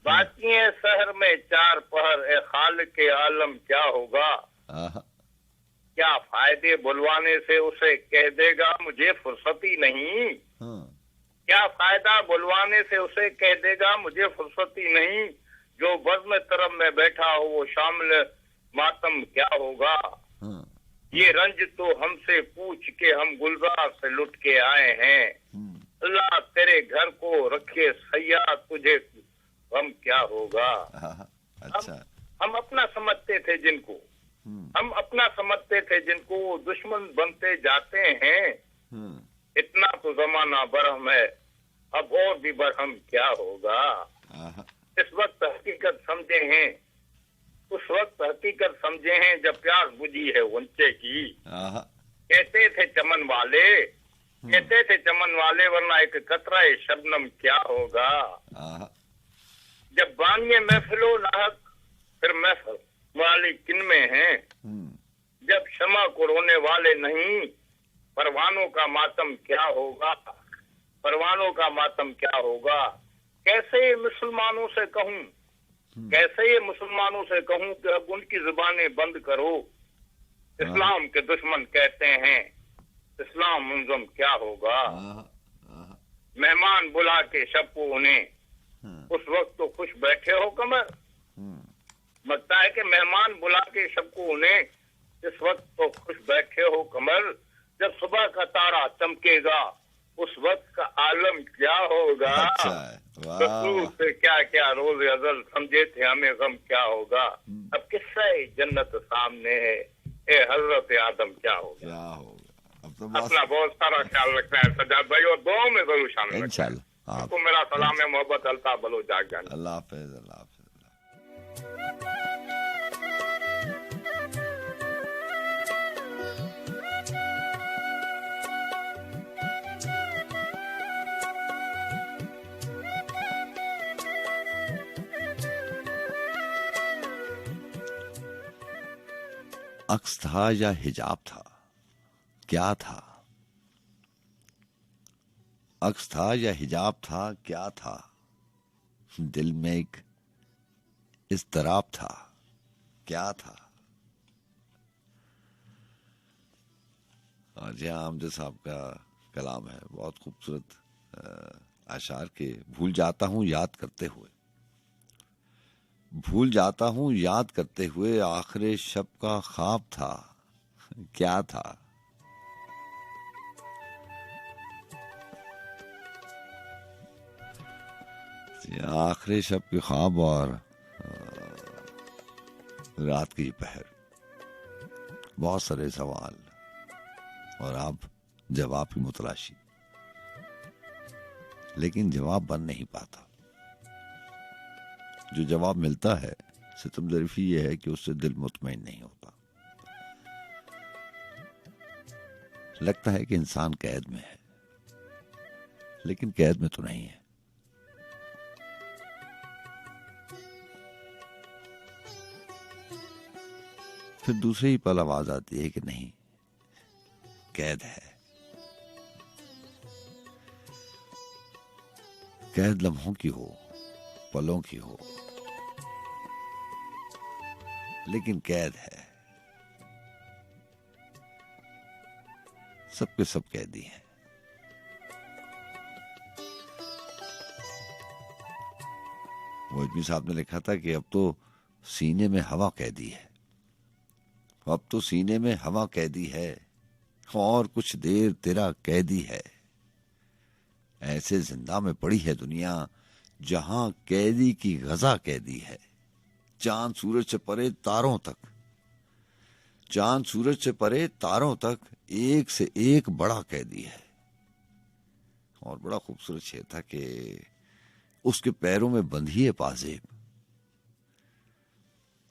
बाकी है शहर में 4 पहर, ए खालिक के आलम क्या होगा। आहा। क्या फायदे बुलवाने से उसे कह देगा मुझे फुर्सती नहीं। क्या फायदा बुलवाने से उसे कह देगा मुझे फुर्सती नहीं। जो बज़्म तरफ में बैठा हो वो शामिल मातम क्या होगा। ये रंज तो हमसे पूछ के हम गुलजार से लुट के आए हैं। अल्लाह तेरे घर को रखे सैया, तुझे गम क्या होगा। अच्छा। हम अपना समझते थे जिनको, हम अपना समझते थे जिनको दुश्मन बनते जाते हैं। इतना तो जमाना बरहम है, अब और भी बरहम क्या होगा। इस वक्त हकीकत समझे हैं, उस वक्त हकीकत समझे हैं जब प्यास बुझी है गुंचे की। कहते थे चमन वाले, कहते थे चमन वाले, वरना एक कतरा शबनम क्या होगा। जब बानिए महफिलो नाहक फिर महफिल वाले किन में हैं। जब क्षमा को रोने वाले नहीं, परवानों का मातम क्या होगा। परवानों का मातम क्या होगा। कैसे मुसलमानों से कहूँ, कैसे ये मुसलमानों से कहूँ कि अब उनकी जुबानें बंद करो। इस्लाम के दुश्मन कहते हैं इस्लाम मुंजम क्या होगा। मेहमान बुला के शब को उन्हें उस वक्त तो खुश बैठे हो कमर। लगता है कि मेहमान बुला के शब को उन्हें इस वक्त तो खुश बैठे हो कमर। जब सुबह का तारा चमकेगा उस वक्त का आलम क्या होगा। रसूल से क्या क्या रोज़ अज़ल, समझे थे हमें गम क्या होगा। अब किस्सा जन्नत सामने है, ए हजरत आदम क्या होगा। अब तो अपना बहुत सारा ख्याल रखना है सजाद भाई, और दुआओं में जरूर शामिल रखना है। इंशाल्लाह। आपको मेरा सलाम है, मोहब्बत, अल्ताफ बलोच जागजानी। अल्लाह हाफिज़। अल्लाह हाफिज़। अक्स था या हिजाब था, क्या था। अक्स था या हिजाब था, क्या था। दिल में एक इज़्तिराब था, क्या था। और जहाँ आमजद साहब का कलाम है, बहुत खूबसूरत आशार के। भूल जाता हूँ याद करते हुए, भूल जाता हूँ याद करते हुए, आखिरी शब का ख्वाब था, क्या था। आखिरी शब के ख्वाब और रात की पहर, बहुत सारे सवाल और आप जवाब की मुतलाशी, लेकिन जवाब बन नहीं पाता। जो जवाब मिलता है, सितम ज़रीफ़ी ये है कि उससे दिल मुतमईन नहीं होता। लगता है कि इंसान कैद में है, लेकिन कैद में तो नहीं है। फिर दूसरे ही पल आवाज आती है कि नहीं, कैद है। कैद लम्हों की हो, पलों की हो, लेकिन कैद है। सबके सब कैदी हैं। वो आदमी साहब ने लिखा था कि अब तो सीने में हवा कैदी है। अब तो सीने में हवा कैदी है और कुछ देर तेरा कैदी है। ऐसे जिंदा में पड़ी है दुनिया जहां कैदी की गजा कैदी है। चांद सूरज से परे तारों तक, चांद सूरज से परे तारों तक एक से एक बड़ा कैदी है। और बड़ा खूबसूरत शेर था कि उसके पैरों में बंधी है पाजेब।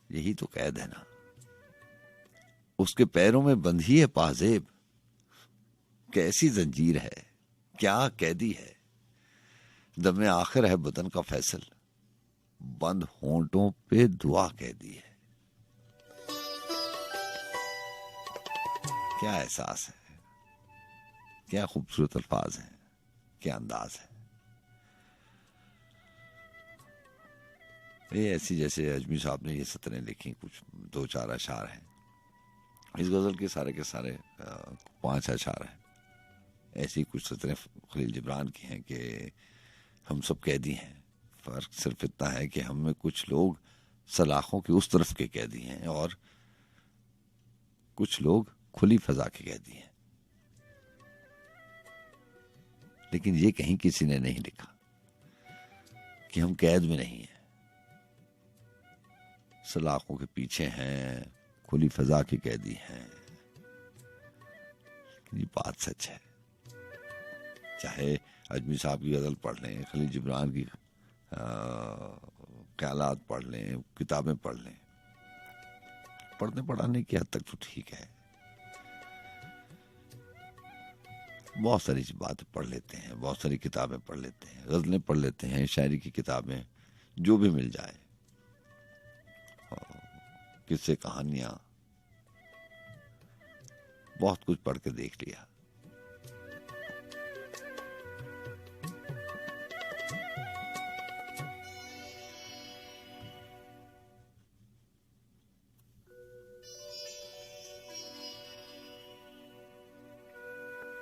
यही तो कैद है ना, उसके पैरों में बंधी है पाजेब। कैसी जंजीर है, क्या कैदी है। दमे आखिर है बदन का फैसल, बंद होंठों पे दुआ कैदी है। क्या एहसास है, क्या खूबसूरत अल्फाज हैं, क्या अंदाज है। ये ऐसी जैसे अजमी साहब ने ये सतरें लिखी, कुछ 2-4 अशार हैं। इस गजल के सारे 5 अशार हैं। ऐसी कुछ सतरें खलील जिब्रान की हैं कि हम सब कैदी हैं। फर्क सिर्फ इतना है कि हम में कुछ लोग सलाखों के उस तरफ के कैदी हैं और कुछ लोग खुली फजा के कैदी हैं। लेकिन ये कहीं किसी ने नहीं लिखा कि हम कैद में नहीं हैं, सलाखों के पीछे हैं, खुली फजा के कैदी हैं। ये बात सच है। चाहे अजमी साहब की गजल पढ़ लें, खलील जिब्रान की ख्यालात पढ़ लें, किताबें पढ़ लें, पढ़ने पढ़ाने की हद तक तो ठीक है। बहुत सारी बातें पढ़ लेते हैं, बहुत सारी किताबें पढ़ लेते हैं, गजलें पढ़ लेते हैं, शायरी की किताबें, जो भी मिल जाए, किस्से कहानियां, बहुत कुछ पढ़ के देख लिया।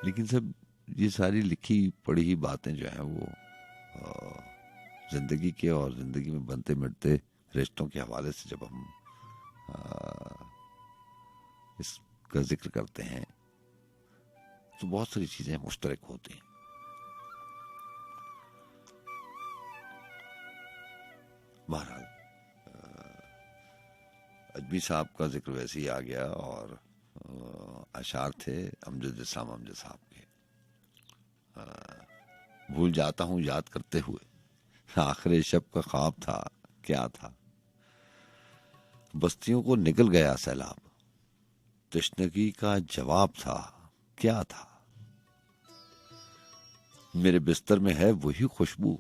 लेकिन सब ये सारी लिखी पढ़ी बातें जो हैं वो जिंदगी के और जिंदगी में बनते मिटते रिश्तों के हवाले से जब हम इसका जिक्र करते हैं तो बहुत सारी चीजें मुश्तरक होती हैं। बहरहाल अजमी साहब का जिक्र वैसे ही आ गया और अशार थे अमजद इस्लाम अमजद साहब के। भूल जाता हूँ याद करते हुए आखिरी शब का ख्वाब था क्या था। बस्तियों को निकल गया सैलाब, तश्नगी का जवाब था क्या था। मेरे बिस्तर में है वही खुशबू,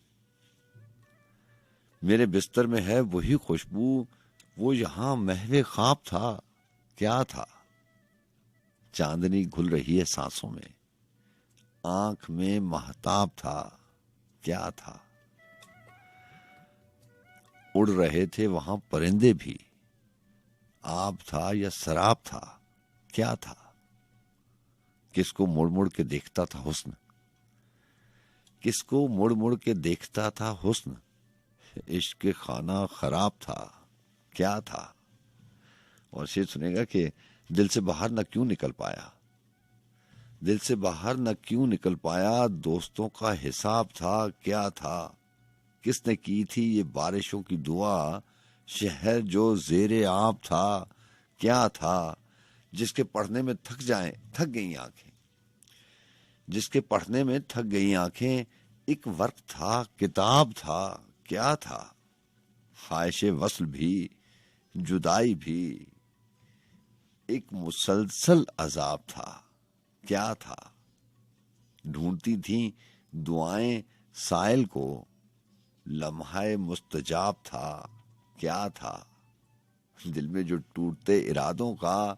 मेरे बिस्तर में है वही खुशबू, वो यहां महवे ख्वाब था क्या था। चांदनी घुल रही है सांसों में, आंख में महताब था क्या था। उड़ रहे थे वहां परिंदे भी, आब था या शराब था क्या था। किसको मुड़ मुड़ के देखता था हुस्न, किसको मुड़ मुड़ के देखता था हुस्न, इश्क के खाना खराब था क्या था। और शेर सुनेगा कि दिल से बाहर न क्यों निकल पाया, दिल से बाहर न क्यों निकल पाया, दोस्तों का हिसाब था क्या था। किसने की थी ये बारिशों की दुआ, शहर जो जेरे आब था क्या था। जिसके पढ़ने में थक गई आंखें, जिसके पढ़ने में थक गई आंखें, एक वर्क था किताब था क्या था। ख्वाहिश वस्ल भी जुदाई भी एक मुसलसल अजाब था क्या था। ढूंढती थी दुआएं साइल को, लम्हाए मुस्तजाब था क्या था। दिल में जो टूटते इरादों का,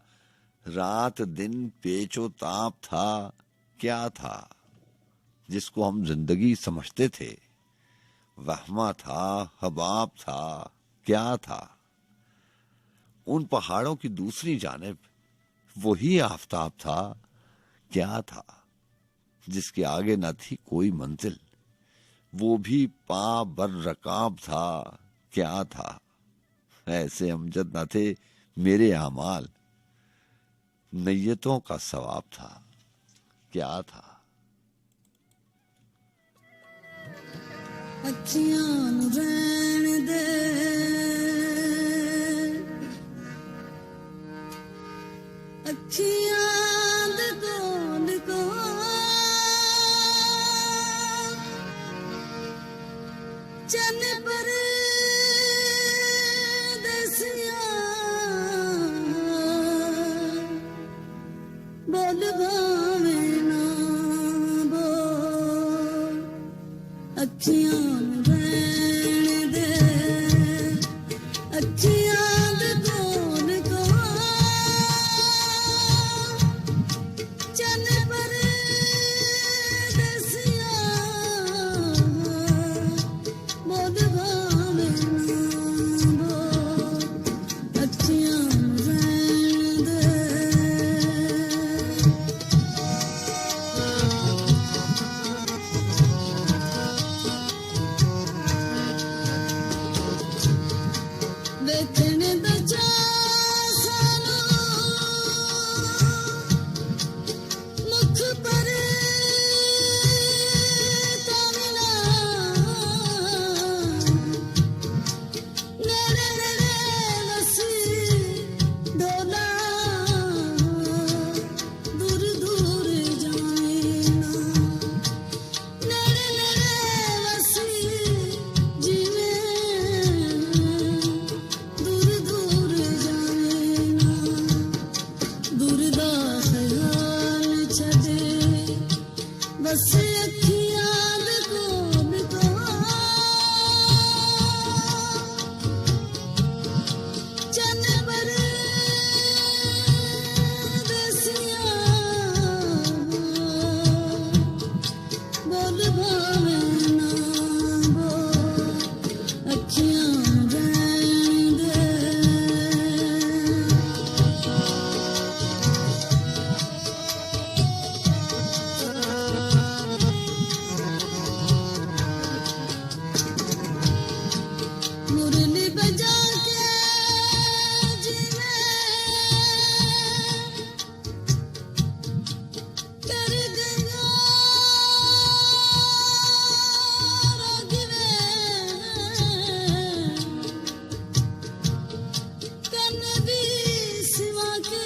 रात दिन पेचो ताप था क्या था। जिसको हम जिंदगी समझते थे, वहमा था हबाब था क्या था। उन पहाड़ों की दूसरी जानिब वही आफताब था क्या था। जिसके आगे न थी कोई मंजिल, वो भी पा बर रकाब था क्या था। ऐसे अमजद न थे मेरे आमाल, नियतों का सवाब था। क्या था? ਅੱਖੀਆਂ ਨੂੰ ਰਹਿਣ ਦੇ ਅੱਖੀਆਂ ਦੇ ਕੋਲ ਚੰਨ ਪਰ ਦਸਿਆ ਬੋਲ ਭਾਵੇਂ ਨਾ ਬੋਲ ਅੱਖੀਆਂ ਨੂੰ ਰਹਿਣ ਦੇ ਅੱਖੀਆਂ ਦੇ ਕੋਲ ਚੰਨ ਪਰ ਦਸਿਆ ਬੋਲ ਭਾਵੇਂ ਨਾ ਬੋਲ ਅੱਖੀਆਂ ਨੂੰ ਰਹਿਣ ਦੇ ਵੇਖਣ ਦਾ ਚਾਅ ਸਾਨੂੰ ਮੁਖ ਪਰ ਤਾਵਨਾ ਨੇੜੇ ਨੇੜੇ ਵਸੀ ਡੋਲਾ ਦੂਰ ਦੂਰ ਜਾਏ ਨਾ ਨੇੜੇ ਨੇੜੇ ਵਸੀ ਜਿਵੇਂ ਦੂਰ ਦੂਰ ਜਾਏ ਨਾ ਦੂਰ ਦਾ ਖਿਆਲ ਛੱਡੇ ਬਸ ਅੱਖੀਆਂ ਦੇ ਕੋਲ ਚੰਨ ਪਰ ਦਸਿਆ ਬੋਲ ਭਾਵੇਂ ਨਾ ਬੋਲ ਅੱਖੀਆਂ ਰਹਿਣ ਦੇ ਮੁਰਲੀ ਬਜਾ ਕੇ ਜਿਵੇਂ ਕਰ ਗਈਆਂ ਰਾਗਵੇਂ ਕੰਨ ਵੀ ਸਿਵਾ ਕੇ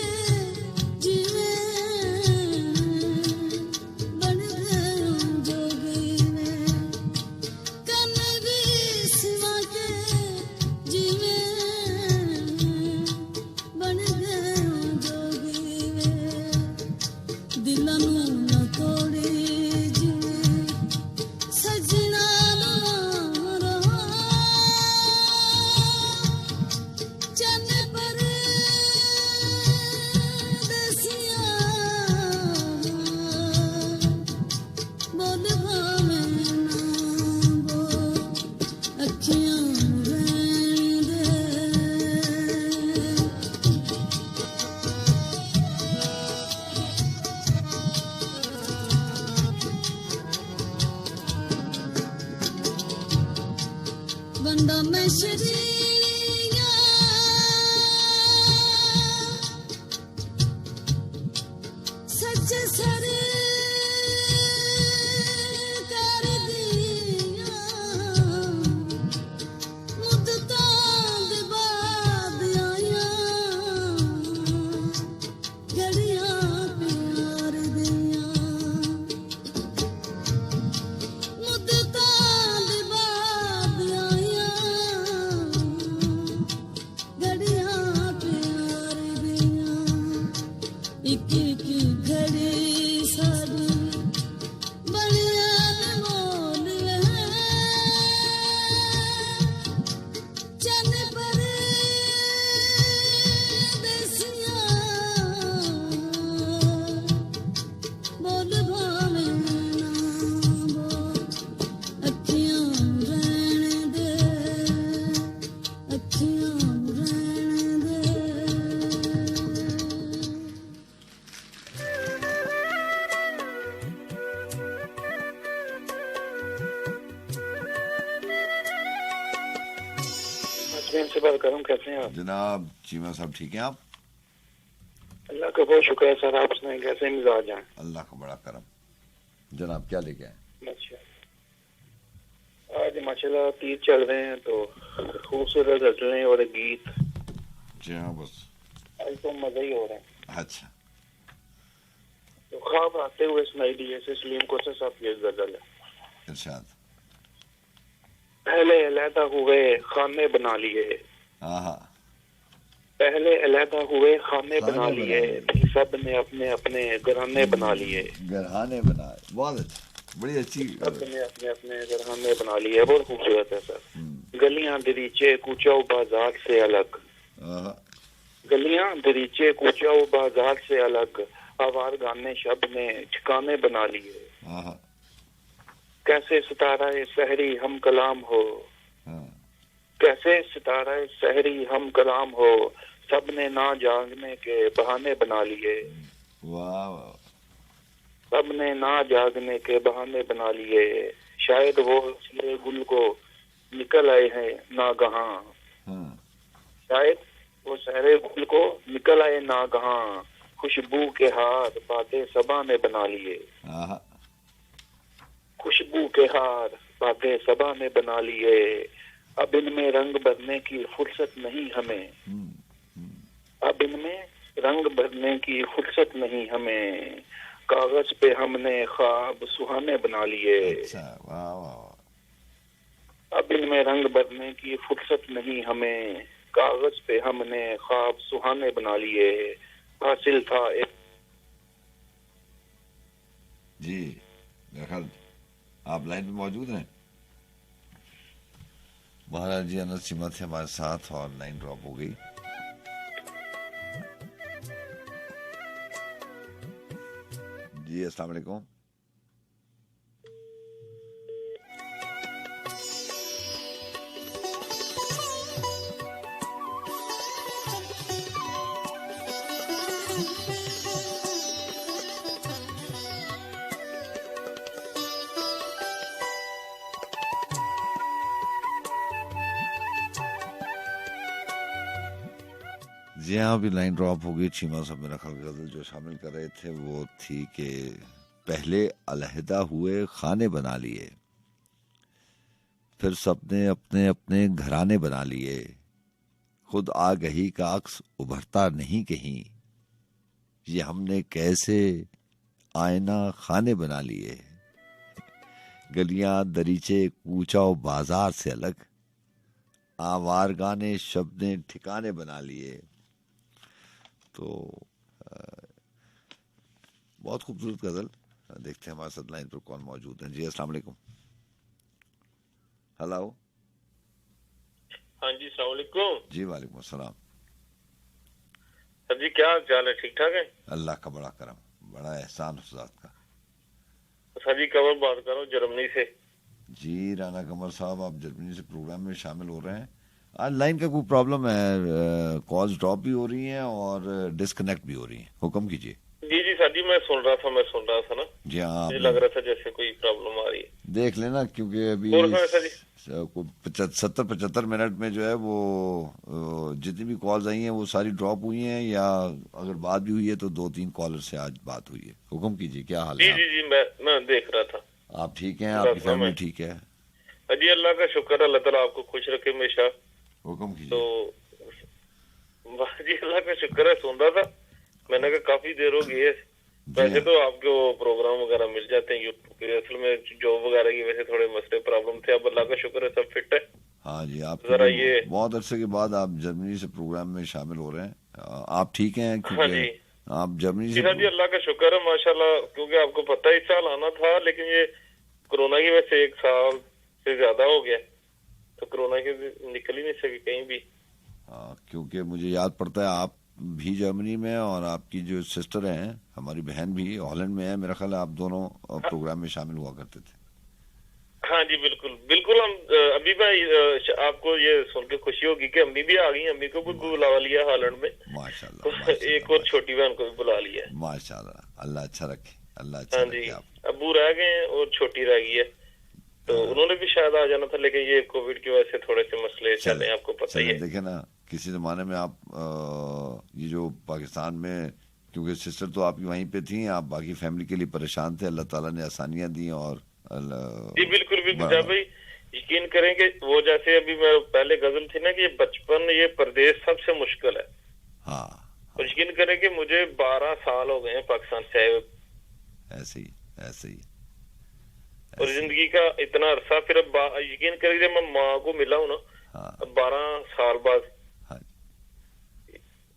ਜਿਵੇਂ ਬਣ ਗਏ ਜੋਗੀ ਵੇ ਕੰਨ ਵੀ ਸਿਵਾ ਕੇ ਜਿਵੇਂ ਬਣ ਗਏ ਜੋਗੀ ਵੇ ਦਿਲਾਂ ਨੂੰ ਨਾ ਤੋੜੀ ਜਿਵੇਂ ਸਜਣਾ ਮਾਰਾ ਚੰਨ ਪਰ ਦਸਿਆ ਬੋਲ ਭਾਵੇਂ ਨਾ ਬੋਲ ਅੱਖੀਆਂ ਨੂੰ ਰਹਿਣ ਦੇ ਵੰਡਾ ਮੈਂ ਸ਼ਰੀਆਂ ਸੱਚ ਸਰ ਕਰ ਦੀਆਂ ਮੁੱਦਤਾਂ ਦੇ ਬਾਅਦ ਆਈਆਂ ਘੜੀਆਂ ਪਿਆਰ ਦੀਆਂ ਮੁੱਦਤਾਂ ਦੇ ਬਾਅਦ ਆਈਆਂ ਘੜੀਆਂ ਪਿਆਰ ਦੀਆਂ ਇੱਕ ਇੱਕ ਘੜੀ ਸਾਡੀ ਬਣਿਆ ਅਨਮੋਲ ਹੈ ਚੰਨ ਪਰ ਦਸਿਆ ਬੋਲ ਭਾਵੇਂ ਨਾ ਬੋਲ ਅੱਖੀਆਂ ਨੂੰ ਰਹਿਣ ਦੇ ਅੱਖੀਆਂ ਨੂੰ ਰਹਿਣ ਦੇ से बात करूं, कैसे हैं आप? जनाब चीमा साहब ठीक हैं आप? अल्लाह का बहुत शुक्र है सर, आप सुनाएं कैसे मिजाज हैं? अल्लाह का बड़ा करम। जनाब क्या लेके आए? अच्छा, आज माशाल्लाह तीज चल रहे हैं तो खूबसूरत गजलें और गीत, जी हाँ बस। आज तो मजा ही हो रहा है। अच्छा, तो ख्वाब आते हुए सुनाई दिए से सलीम कोसा साहब की गजल है। इरशाद। पहले अलहदा हुए खाने बना लिए, हाँ, पहले अलहदा हुए खाने बना खाने लिए, बना लिए। सब ने अपने अपने घराने बना लिए, घराने बनाए, बहुत अच्छा, बड़ी अच्छी। सब ने अपने अपने घराने बना लिए। बहुत खूबसूरत है सर। गलियां दरीचे कूचाओ बाजार से अलग, हाँ, गलियां दरीचे कूचाओ बाजार से अलग, आवार गाने शब ने ठिकाने बना लिए। हाँ, कैसे सितारा सहरी हम कलाम हो, हाँ, कैसे सितारा सहरी हम कलाम हो, सब ने ना जागने के बहाने बना लिए, वाह वाह, सब ने ना जागने के बहाने बना लिए। शायद वो इसलिए गुल को निकल आए हैं नागहां, हाँ, शायद वो सहरे गुल को निकल आए नागहां, खुशबू के हार बातें सबा ने बना लिए, हाँ, खुशबू के हार बातें सबा ने बना लिए। अब इनमें रंग भरने की फुर्सत नहीं हमें, अब इनमें रंग भरने की फुर्सत नहीं हमें, कागज पे हमने ख्वाब सुहाने बना लिए। अच्छा, वाह वाह, अब इनमें रंग भरने की फुर्सत नहीं हमें, कागज पे हमने ख्वाब सुहाने बना लिए। हासिल था एक जी। मेरा ख्याल आप लाइन में मौजूद हैं। महाराज जी अनंत सीमा थे हमारे साथ और लाइन ड्रॉप हो गई। जी अस्सलाम वालेकुम। जी हाँ, अभी लाइन ड्रॉप हो गई। चीमा साहब मेरा ख्याल गजल जो शामिल कर रहे थे वो थी कि पहले अलहदा हुए खाने बना लिए, फिर सबने अपने अपने घराने बना लिए, खुद आगही का अक्स उभरता नहीं कहीं, ये हमने कैसे आईना खाने बना लिए, गलियां दरीचे कूचाओ बाजार से अलग, आवार गाने शब्द ने ठिकाने बना लिए। तो बहुत खूबसूरत गजल। देखते हैं हमारे साथ लाइन पर कौन मौजूद है। जी अस्सलाम वालेकुम। हेलो। हाँ जी, सलाम वालेकुम। जी वालेकुम अस्सलाम। सर जी क्या हाल चाल है, ठीक ठाक है? अल्लाह का बड़ा करम, बड़ा एहसान हुज़ात का। सर जी कमर बात कर रहा हूँ जर्मनी से। जी राना कमर साहब, आप जर्मनी से प्रोग्राम में शामिल हो रहे हैं। आज लाइन का कोई प्रॉब्लम है, कॉल्स ड्रॉप भी हो रही हैं और डिस्कनेक्ट भी हो रही हैं। हुक्म कीजिए। जी जी सर जी, मैं सुन रहा था ना। जी हाँ, मुझे लग रहा था जैसे कोई प्रॉब्लम आ रही है। देख लेना, क्योंकि अभी और सर जी 70-75 मिनट में जो है वो जितनी भी कॉल्स आई हैं वो सारी ड्रॉप हुई हैं, या अगर बात भी हुई है तो 2-3 कॉलर से आज बात हुई है। हुक्म कीजिए, क्या हाल जी है? जी जी, मैं देख रहा था। आप ठीक हैं? आपकी फैमिली ठीक है? जी अल्लाह का शुक्र, अल्लाह ताला आपको खुश रखे हमेशा। हुक्म कीजिए। तो जी अल्लाह का शुक्र है, सुन रहा था मैंने कहा काफी देर हो गई है। वैसे तो आपको प्रोग्राम वगैरह मिल जाते हैं यूट्यूब पे, असल में जॉब वगैरह की वैसे थोड़े मसले प्रॉब्लम थे। अब अल्लाह का शुक्र है सब फिट है। हाँ जी, आप जरा ये बहुत अरसे के बाद आप जर्मनी से प्रोग्राम में शामिल हो रहे हैं। आप ठीक हैं? हाँ क्योंकि जी आप जर्मनी जी से हाँ जी, अल्लाह का शुक्र है माशाल्लाह। क्योंकि आपको पता है इस साल आना था, लेकिन ये कोरोना की वजह से 1 साल से ज्यादा हो गया, तो कोरोना के निकल ही नहीं सके कहीं भी। क्योंकि मुझे याद पड़ता है आप भी जर्मनी में और आपकी जो सिस्टर हैं, हमारी बहन भी हॉलैंड में है। मेरा ख्याल है आप दोनों प्रोग्राम में शामिल हुआ करते थे। हाँ जी बिल्कुल बिल्कुल। हम अभी भाई आपको ये सुन के खुशी होगी कि अम्मी भी आ गई। अम्मी को भी बुला लिया हॉलैंड में माशाल्लाह। तो एक और छोटी बहन को भी बुला लिया है। माशाल्लाह, अल्लाह अच्छा रखे, अल्लाह अच्छा हाँ रखे। जी, आप अबू रह गए हैं और छोटी रह गई है, तो उन्होंने भी शायद आ जाना था, लेकिन ये कोविड की वजह से थोड़े से मसले चले, आपको पता ही है। देखे ना, किसी जमाने में आप ये जो पाकिस्तान में क्योंकि सिस्टर तो आपकी वहीं पे थी, आप बाकी फैमिली के लिए परेशान थे, अल्लाह ताला ने आसानियां दी और जी बिल्कुल बिल्कुल जा भाई, यकीन करेंगे वो जैसे अभी मैं पहले गजल थी ना कि ये बचपन ये परदेश सबसे मुश्किल है। हाँ और यकीन करेंगे मुझे 12 साल हो गए हैं पाकिस्तान से आए हुए, ऐसे ही ऐसे ही और जिंदगी का इतना अरसा, फिर अब यकीन करेंगे मैं माँ को मिला हूँ ना हाँ 12 साल बाद, हाँ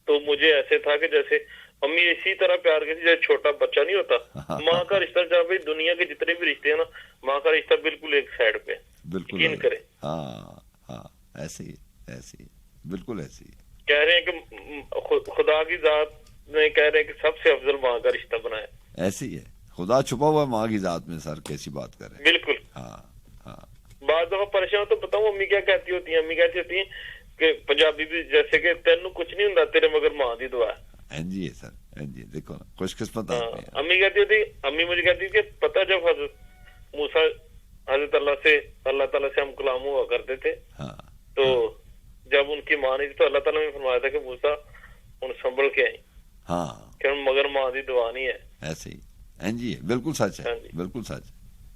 तो मुझे ऐसे था कि जैसे मम्मी इसी तरह प्यार करती जैसे छोटा बच्चा नहीं होता। माँ का रिश्ता जहाँ भाई दुनिया के जितने भी रिश्ते हैं ना, माँ का रिश्ता बिल्कुल एक साइड पे, बिल्कुल यकीन करें। हाँ हाँ ऐसे ही बिल्कुल ऐसे ही कह रहे हैं कि खुदा की जात ने कह रहे हैं कि सबसे अफजल माँ का रिश्ता बनाया। ऐसे ही है, खुदा छुपा हुआ है माँ की जात में सर, कैसी बात कर रहे हैं। बिल्कुल। हाँ हाँ बाद दफा परेशान तो बताऊं मम्मी क्या कहती होती है, अम्मी कहती होती है कि पंजाबी भी जैसे कि तेनू कुछ नहीं हुंदा तेरे मगर माँ दी दुआ है। हाँ जी है सर, हाँ जी देखो ना खुशकिस्मत आदमी है। अम्मी कहती होती, अम्मी मुझे कहती कि पता जब हजरत मूसा हजरत अल्लाह ताला से हम गुलाम हुआ करते थे, हाँ तो जब उनकी माँ नहीं थी तो अल्लाह ताला ने फरमाया था कि मूसा उन संभल के आई, हाँ कि मगर माँ दी दुआ नहीं है। ऐसे ही हाँ जी है, बिल्कुल सच है, हाँ जी। बिल्कुल सच,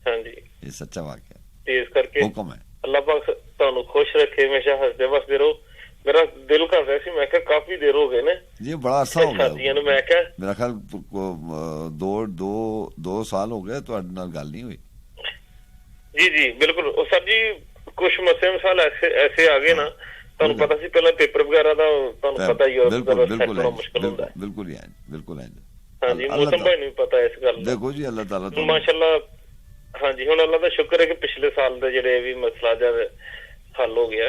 हाँ जी, ये सच्चा वाक्य ते इस करके हुक्म है। अल्लाह पाक ਤੁਹਾਨੂੰ खुश रखे, हमेशा हंसते वसते रहो। मेरा दिल कर रहा सी, मैं क्या काफी देर हो गए ने ये बड़ा अरसा हो शादियां गया, ने, मैं क्या मेरा ख्याल दो साल हो गए तो नाल गल नहीं हुई। जी जी बिल्कुल। और सर जी कुछ मसले मसाल ऐसे आ गए ना, ਤੁਹਾਨੂੰ पता सी पहला पेपर वगैरह ਦਾ ਤੁਹਾਨੂੰ पता ही है, बिल्कुल बिल्कुल थोड़ा मुश्किल होता है। बिल्कुल ही बिल्कुल है। हाँ जी, मौसम भाई नहीं पता इस गल ਦਾ। देखो जी अल्लाह ताला तो माशाल्लाह हाँ जी, ਹੁਣ अल्लाह ਦਾ शुक्र है कि पिछले साल ਦੇ ਜਿਹੜੇ ਵੀ मसला जब हल हो गया।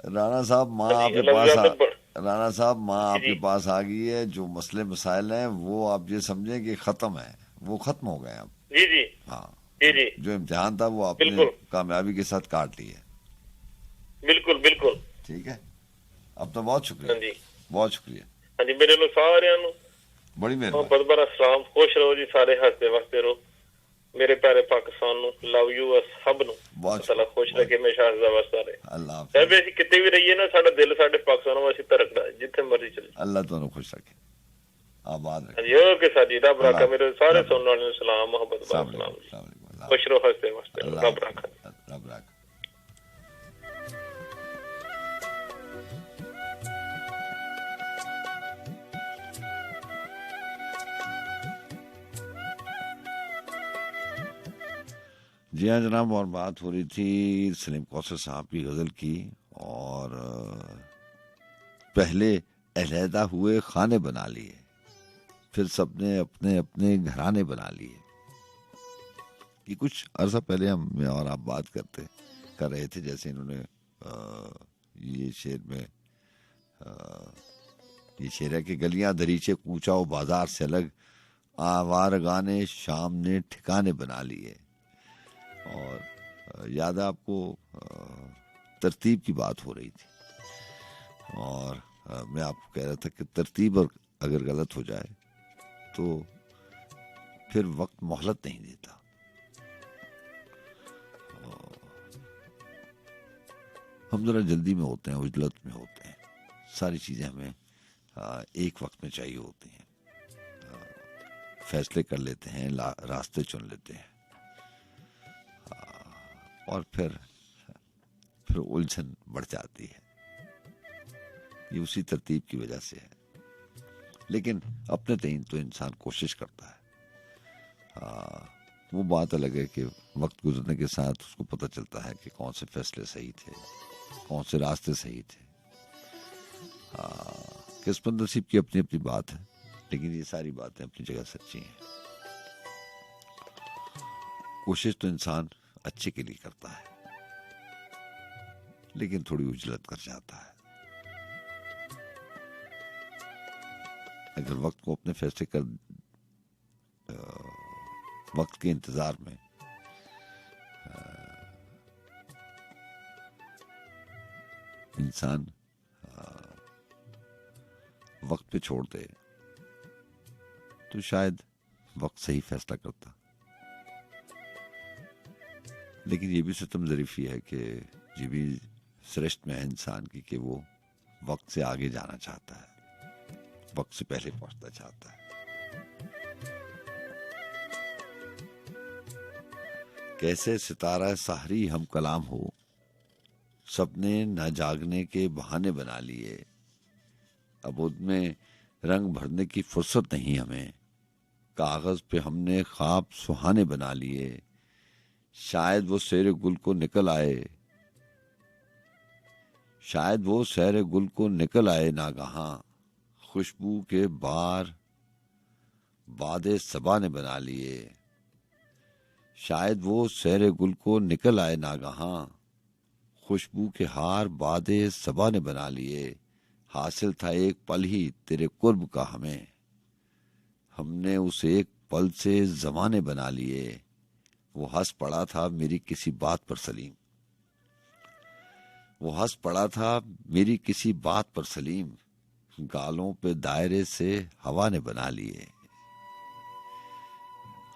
राणा साहब माँ हाँ जी, आपके अल्लाह पास ने राणा साहब माँ जी, आपके जी। पास आ गई है, जो मसले मसाइल हैं वो आप ये समझें कि खत्म है, वो खत्म हो गए अब। जी जी हाँ जी जी जो इम्तिहान था वो आपने बिल्कुल। कामयाबी के साथ काट ली है। बिल्कुल बिल्कुल। ठीक है, अब तो बहुत हाँ शुक्रिया, जी बहुत शुक्रिया, हाँ जी, मेरे लो सारिਆਂ ਨੂੰ बड़ी मेहरबानी। बहुत बड़ा सलाम, खुश रहो जी सारे, हंसते वसते रहो। मेरे प्यारे पाकिस्तान ਨੂੰ लव यू ਸਭ ਨੂੰ बहुत ਅੱਲਾਹ ਖੁਸ਼ ਰੱਖੇ, ਹਮੇਸ਼ਾ ਹੱਸਦਾ ਵਸਦਾ ਰਹੇ। अल्लाह ਚਾਹੇ हाफिज, ਅਸੀਂ ਕਿਤੇ ਵੀ ਰਹੀਏ ਨਾ, ਸਾਡਾ ਦਿਲ ਸਾਡੇ ਪਾਕਿस्तान ਵਾਸਤੇ ਧੜਕਦਾ ਹੈ, ਜਿੱਥੇ ਮਰਜ਼ੀ ਚਲੇ। अल्लाह दोनों खुश रखे, आबाद रखे। ਹਾਂਜੀ ਓਕੇ ਸਰ ਜੀ, ਰੱਬ ਰੱਖਾ। ਮੇਰੇ ਸਾਰੇ ਸੁਣਨ ਵਾਲਿਆਂ ਨੂੰ ਸਲਾਮ, ਮੁਹੱਬਤ अस्सलाम ਸਲਾਮ वालेकुम, ਜੀ। अस्सलाम वालेकुम, अल्लाह खुश रहो, हंसते वसते रहो, अल्लाह रब रखा। हाफिज, रब रखा। जी हाँ जनाब, और बात हो रही थी सलीम कौसर साहब की गज़ल की, और पहले अलहदा हुए खाने बना लिए, फिर सबने अपने अपने घराने बना लिए। ये कुछ अरसा पहले हम और आप बात कर रहे थे, जैसे इन्होंने ये शेर में ये शेर है कि गलियां दरीचे कूचा बाजार से अलग, आवारगाने शाम ने ठिकाने बना लिए। और याद है आपको तरतीब की बात हो रही थी, और मैं आपको कह रहा था कि तरतीब अगर गलत हो जाए तो फिर वक्त मोहलत नहीं देता। हम जरा जल्दी में होते हैं, उजलत में होते हैं, सारी चीज़ें हमें एक वक्त में चाहिए होती हैं, फैसले कर लेते हैं, रास्ते चुन लेते हैं, और फिर उलझन बढ़ जाती है। ये उसी तरतीब की वजह से है, लेकिन अपने तईन तो इंसान कोशिश करता है। वो बात अलग है कि वक्त गुजरने के साथ उसको पता चलता है कि कौन से फैसले सही थे, कौन से रास्ते सही थे। किस्मत नसीब की अपनी अपनी बात है, लेकिन ये सारी बातें अपनी जगह सच्ची हैं। कोशिश तो इंसान अच्छे के लिए करता है, लेकिन थोड़ी उजलत कर जाता है। अगर वक्त को अपने फैसले कर वक्त के इंतजार में इंसान वक्त पे छोड़ दे तो शायद वक्त सही फैसला करता। लेकिन ये भी सितम ज़रीफ़ी है कि ये भी श्रेष्ठ में है इंसान की कि वो वक्त से आगे जाना चाहता है, वक्त से पहले पहुंचना चाहता है। कैसे सितारा साहरी हम कलाम हो, सपने न जागने के बहाने बना लिए। अब उनमें रंग भरने की फुर्सत नहीं हमें, कागज पे हमने ख्वाब सुहाने बना लिए। शायद वो सैर गुल को निकल आए, शायद वो सैर गुल को निकल आए नागहां, खुशबू के बार बादे सबा ने बना लिए। शायद वो सैर गुल को निकल आए नागहां, खुशबू के हार बादे सबा ने बना लिए। हासिल था एक पल ही तेरे कुर्ब का हमें, हमने उस एक पल से जमाने बना लिए। वो हंस पड़ा था मेरी किसी बात पर सलीम, वो हंस पड़ा था मेरी किसी बात पर सलीम, गालों पे दायरे से हवा ने बना लिए।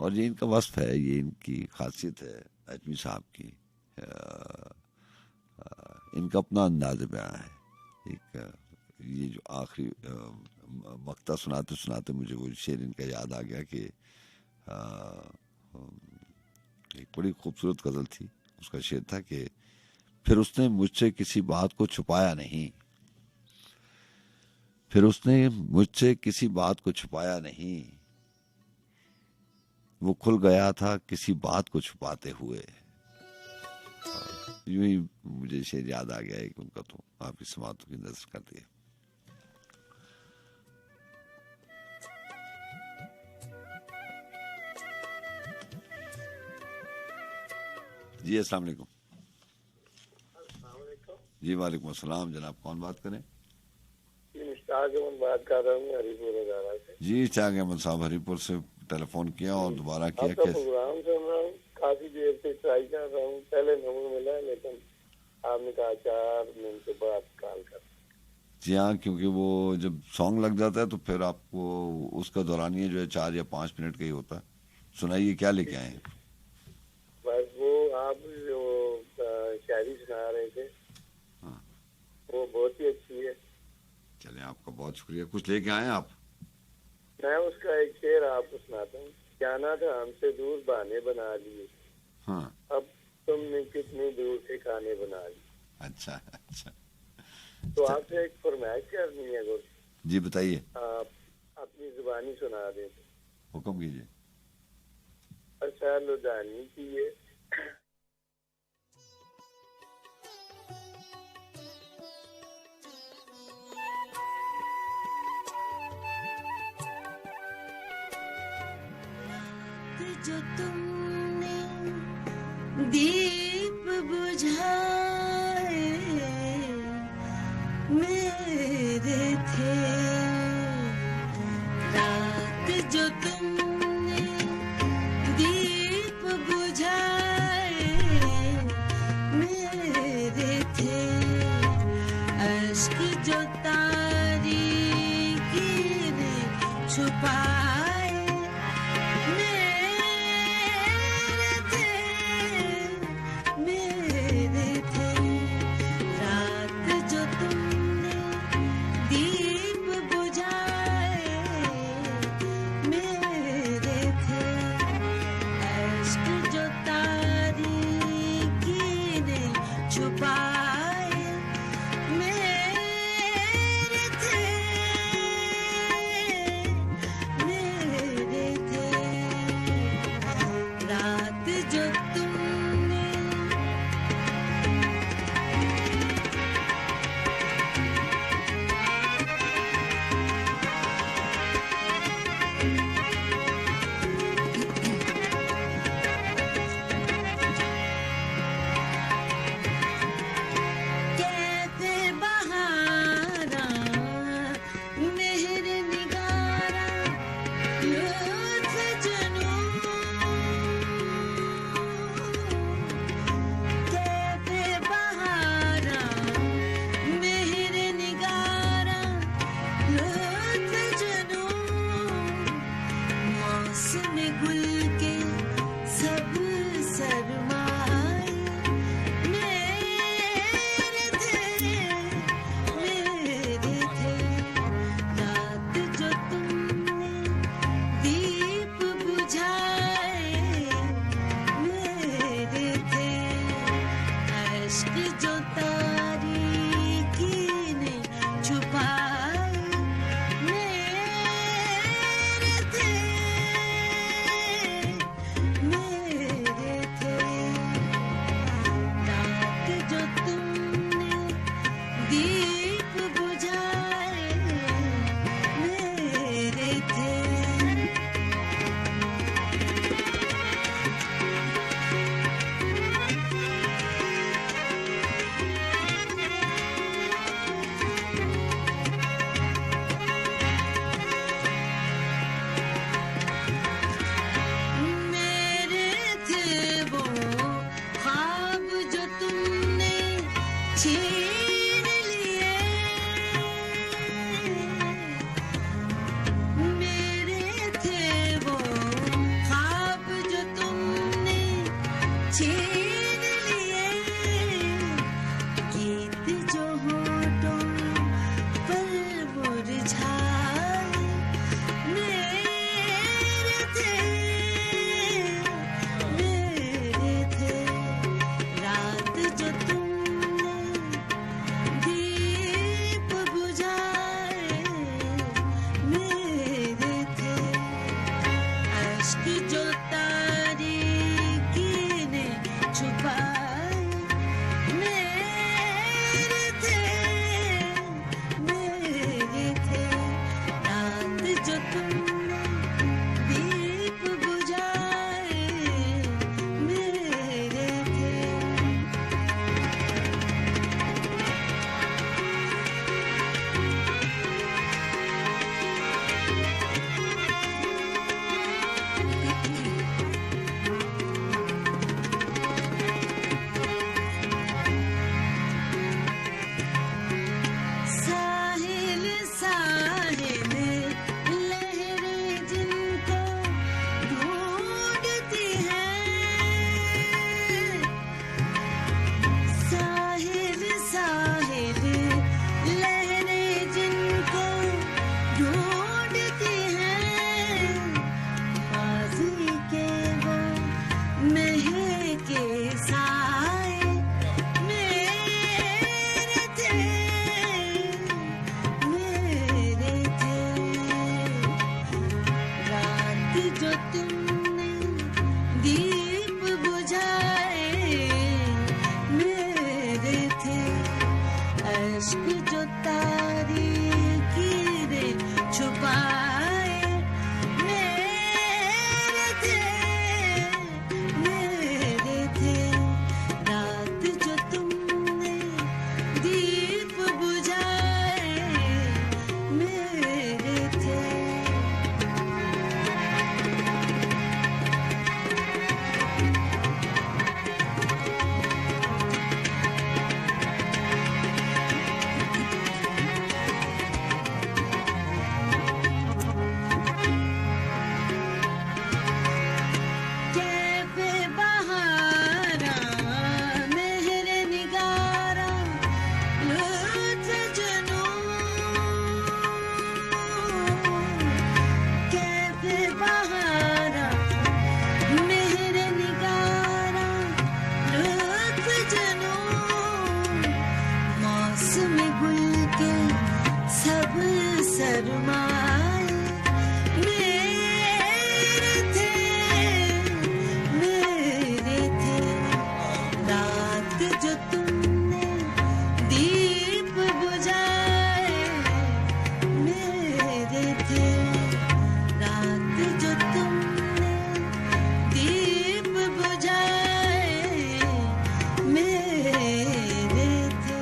और ये इनका वस्फ है, ये इनकी खासियत है अजमी साहब की। इनका अपना अंदाज बयां है। एक ये जो आखिरी मक्ता सुनाते सुनाते मुझे वो शेर इनका याद आ गया कि एक बड़ी खूबसूरत गजल थी। उसका शेर था कि फिर उसने मुझसे किसी बात को छुपाया नहीं, फिर उसने मुझसे किसी बात को छुपाया नहीं, वो खुल गया था किसी बात को छुपाते हुए। यूं ही मुझे शेर याद आ गया है कि उनका, तो आप इस समातों की नजर कर दिए। जी अस्सलाम वालेकुम। जी वालेकुम अस्सलाम। जनाब कौन बात करें? बात कर रहा हूँ हरिपुर हजारा से। जी इश्तियाक अहमद साहब हरिपुर से टेलीफोन किया और दोबारा किया। आपका प्रोग्राम सुन रहा हूँ, काफी देर से ट्राई कर रहा हूँ, पहले नंबर मिला है लेकिन आपने कहा 4 मिनट के बाद कॉल कर। जी हाँ, क्योंकि वो जब सॉन्ग लग जाता है तो फिर आपको उसका दौरानिया जो है 4 या 5 मिनट का ही होता है। सुनाइए क्या लेके आए? बस वो आप जो शायरी सुना रहे थे, हाँ वो बहुत ही अच्छी है। चलिए आपका बहुत शुक्रिया। कुछ लेके आए आप? मैं उसका एक शेर आपको सुनाता हूँ। जाना था हमसे दूर बहाने बना लिए, हाँ अब तुमने कितनी दूर से खाने बना लिए। अच्छा अच्छा। तो आपसे एक फरमाइश करनी है गुरु जी बताइए। आप अपनी जुबानी सुना दें। हुक्म कीजिए। अच्छा लुधानी की है। जो तुमने दीप बुझाए मेरे थे, रात जो तुमने दीप बुझाए मेरे थे, अश्क जो तारीकी ने छुपाए मेरे थे। थे वो ख्वाब जो तुमने छीन लिए, मेरे थे वो ख्वाब जो तुमने छीन लिए, गीत जो होठों पर मुरझाए मेरे थे, रात जो तुमने दीप बुझाए मेरे थे, अश्क जो तारीकी ने छुपाए मेरे थे, रात जो तुमने दीप बुझाए मेरे थे। साहिल साहिल लहरें जिनको ढूंढती हैं, साहिल साहिल लहरें जिनको ढूंढती हैं, माज़ी के वो महके साए मेरे थे, रात जो तुमने दीप बुझाए मेरे थे, अश्क जो तारीकी ने छुपाए मेरे थे, रात जो तुमने दीप बुझाए मेरे थे। कैफ़े बहारा मेहरे निगारा लुत्फ़ जुनूं, कैफ़े बहारा मेहरे निगारा लुत्फ़ जुनूं, मौसम गुल के सब सरमाए मेरे थे, रात जो तुमने दीप बुझाए मेरे थे, रात जो तुमने दीप बुझाए मेरे थे।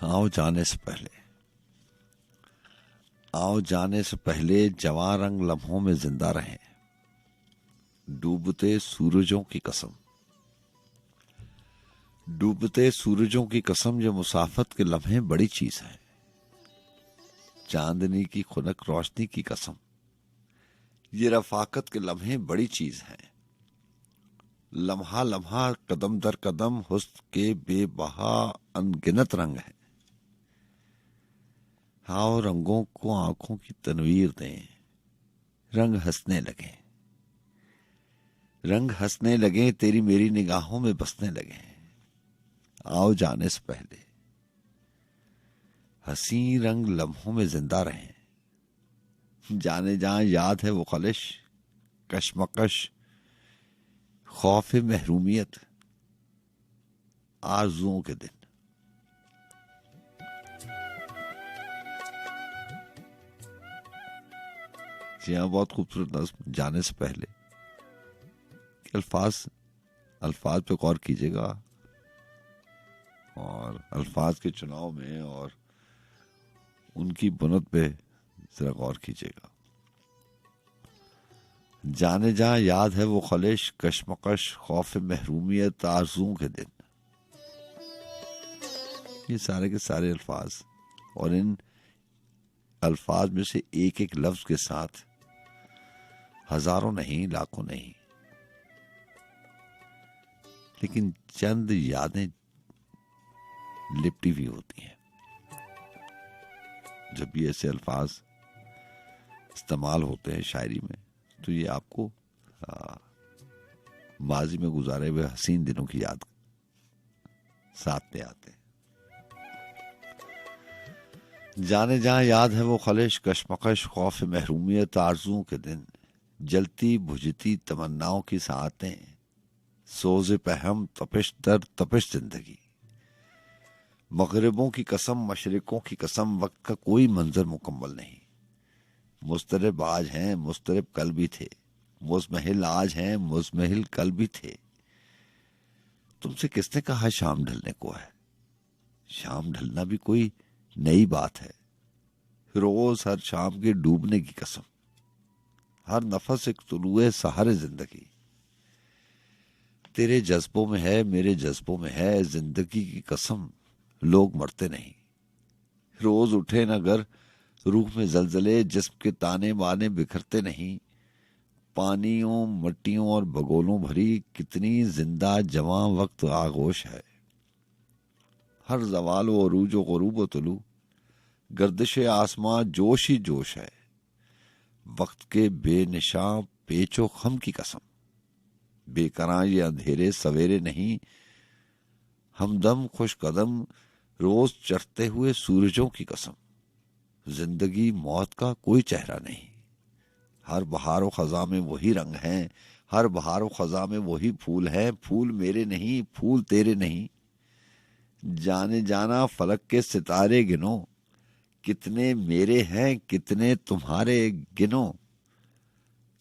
आओ जाने से पहले, आओ जाने से पहले जवां रंग लम्हों में जिंदा रहे, डूबते सूरजों की कसम, डूबते सूरजों की कसम, ये मुसाफत के लम्हे बड़ी चीज है, चांदनी की खुनक रोशनी की कसम, ये रफाकत के लम्हे बड़ी चीज है, लम्हा लम्हा कदम दर कदम हुस्न के बेबहा अनगिनत रंग है। आओ रंगों को आंखों की तनवीर दें, रंग हंसने लगे, रंग हंसने लगे, तेरी मेरी निगाहों में बसने लगे। आओ जाने से पहले हंसी रंग लम्हों में जिंदा रहे। जाने जहां याद है वो खलिश, कशमकश, खौफ महरूमियत, आरज़ुओं के दिन। जी हाँ, बहुत खूबसूरत नज़्म। जाने से पहले अल्फाज पे गौर कीजिएगा और अल्फाज के चुनाव में और उनकी बुनत पे जरा गौर कीजिएगा। जाने जहां याद है वो खलिश, कशमकश, खौफ महरूमियत, आरज़ुओं के दिन। ये सारे के सारे अल्फाज, और इन अल्फाज में से एक एक लफ्ज के साथ हजारों नहीं, लाखों नहीं, लेकिन चंद यादें लिपटी हुई होती हैं। जब भी ऐसे अल्फाज इस्तेमाल होते हैं शायरी में, तो ये आपको माजी में गुजारे हुए हसीन दिनों की याद साथ ले आते हैं। जाने जहां याद है वो खलिश, कशमकश, खौफ महरूमियत, आरज़ुओं के दिन। जलती बुझती तमन्नाओं की सातें, सोज़े पहम, तपिश दर तपिश जिंदगी। मगरिबों की कसम, मशरिकों की कसम, वक्त का कोई मंजर मुकम्मल नहीं। मुस्तरिब आज हैं, मुस्तरिब कल भी थे, मुज़महिल आज हैं, मुज़महिल कल भी थे। तुमसे किसने कहा शाम ढलने को है? शाम ढलना भी कोई नई बात है। रोज हर शाम के डूबने की कसम, हर नफस एक तुलुए सहारे जिंदगी। तेरे जज्बों में है, मेरे जज्बों में है, जिंदगी की कसम, लोग मरते नहीं। रोज उठे न गर रूह में जलजले, जिस्म के ताने बाने बिखरते नहीं। पानियों, मट्टियों और बगोलों भरी कितनी जिंदा जवां वक्त आगोश है। हर जवाल व अरूज व गुरूब व तुलू, गर्दिश आसमां जोश ही जोश है। वक्त के बेनिशां पेचो खम की कसम, बेकरां ये अंधेरे सवेरे नहीं। हमदम खुश कदम रोज चढ़ते हुए सूरजों की कसम, जिंदगी मौत का कोई चेहरा नहीं। हर बहार व खजा में वही रंग हैं, हर बहार व खजा में वही फूल हैं। फूल मेरे नहीं, फूल तेरे नहीं। जाने जाना फलक के सितारे गिनो, कितने मेरे हैं कितने तुम्हारे गिनो।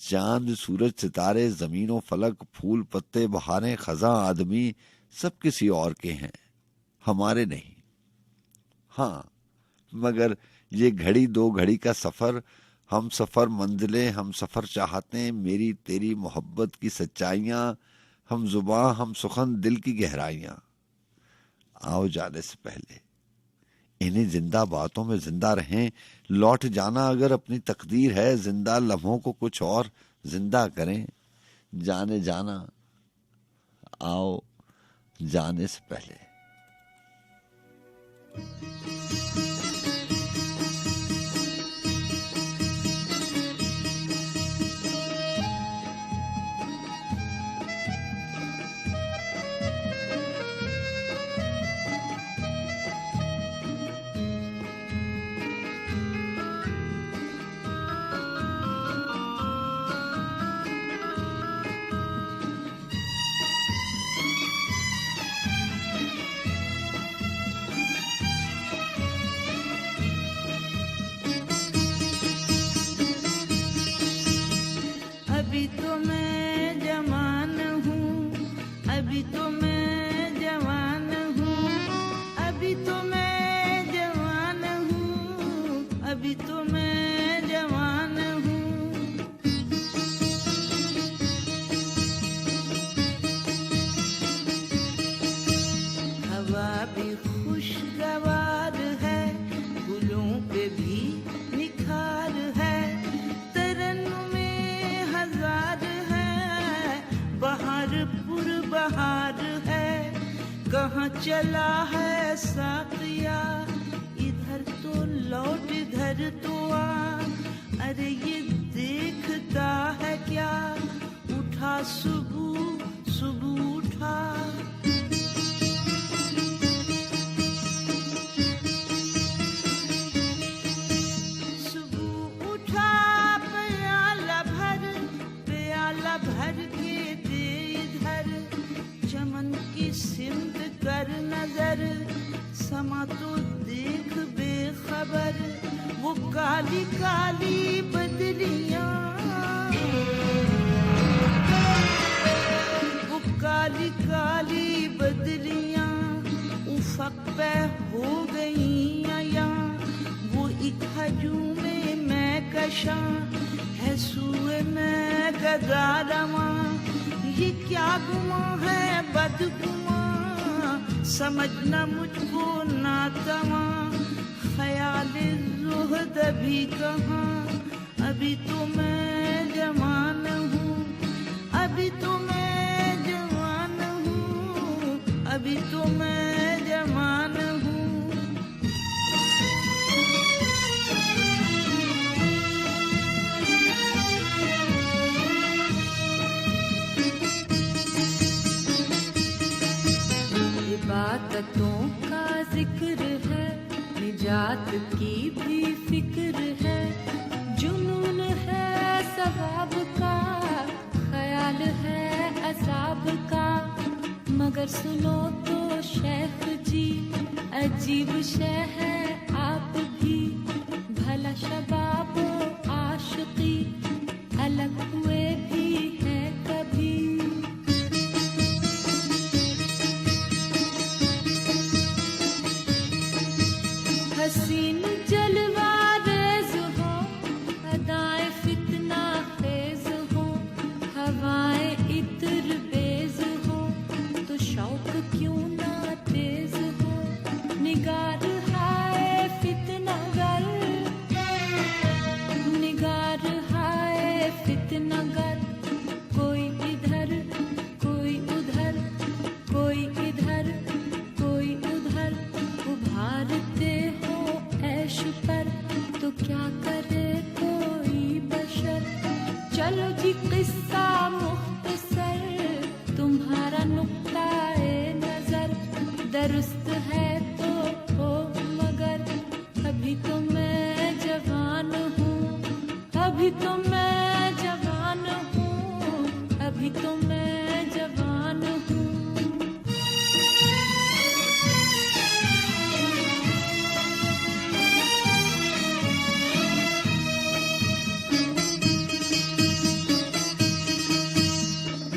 चांद सूरज सितारे जमीनों फलक, फूल पत्ते बहारें खजा आदमी, सब किसी और के हैं, हमारे नहीं। हाँ, मगर ये घड़ी दो घड़ी का सफर, हम सफर मंजिलें हम सफर चाहते, मेरी तेरी मोहब्बत की सच्चाइयां, हम जुबां हम सुखन दिल की गहराइयां। आओ जाने से पहले इन्हीं जिंदा बातों में जिंदा रहें। लौट जाना अगर अपनी तकदीर है, जिंदा लम्हों को कुछ और जिंदा करें। जाने जाना, आओ जाने से पहले। अभी तो मैं जवान हूँ, अभी तो मैं जवान हूँ, अभी तो मैं जवान हूँ, अभी तो मैं जवान हूँ। हवा भी खुशगवार है, गुलों पे भी निखार है, तरन्नुमे हजार है, बहार पुर बहार है। कहाँ चला है साथिया, इधर तो लौट इधर तो आ। अरे ये देखता है क्या, उठा उठा सुबह सुबह उठा, सुबह उठा प्याला भर के दे इधर, चमन की सिमत कर नजर, समा तो देख बेखबर, वो काली काली बदलियां, वो काली काली बदलियां उफक पे हो गई आया, वो एक हजूम में कशा है सुए में गदारमा, ये क्या गुमा है बदगुमा, समझना मुझको नातमा, ख्याल ज़ुहद अभी कहाँ, अभी तो मैं जवान हूँ, अभी तो मैं जवान हूँ, अभी तो मैं जवान हूँ। इबादतों का जिक्र है, निजात की भी फिक्र है, जुनून है सवाब का, ख्याल है अज़ाब का, मगर सुनो तो शेख जी अजीब शे है आप भी, भला शबाब आशिकी अलग हुए भी हैं कभी। हसीन जलवा रेज हो, अदाएं फितना खेज हो, हवाएं इत्र बेज हो, तो शौक क्यों ना तेज हो, निगार हाय फितना गर, निगार हाय फितना गर, कोई इधर कोई उधर, कोई इधर कोई उधर, उभारते हो ऐश पर, तो क्या करे कोई बशर, चलो जी किस्सा मुख्तसर, तुम्हारा नुक्ता-ए नजर दुरुस्त है तो हो, मगर अभी तो मैं जवान हूँ, अभी तो मैं जवान हूँ, अभी तो मैं जवान हूँ।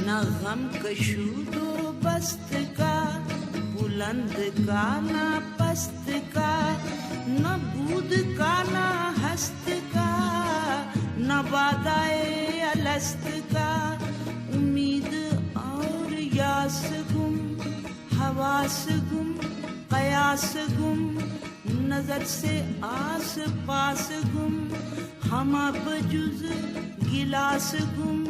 न गम कशूदो बस्त का, बुलंद का ना पस्त का, न बूद का ना हस्त का, न वादाए अलस्त का, उम्मीद और यास गुम, हवास गुम, कयास गुम, नजर से आस पास गुम, हम बजुज गिलास गुम।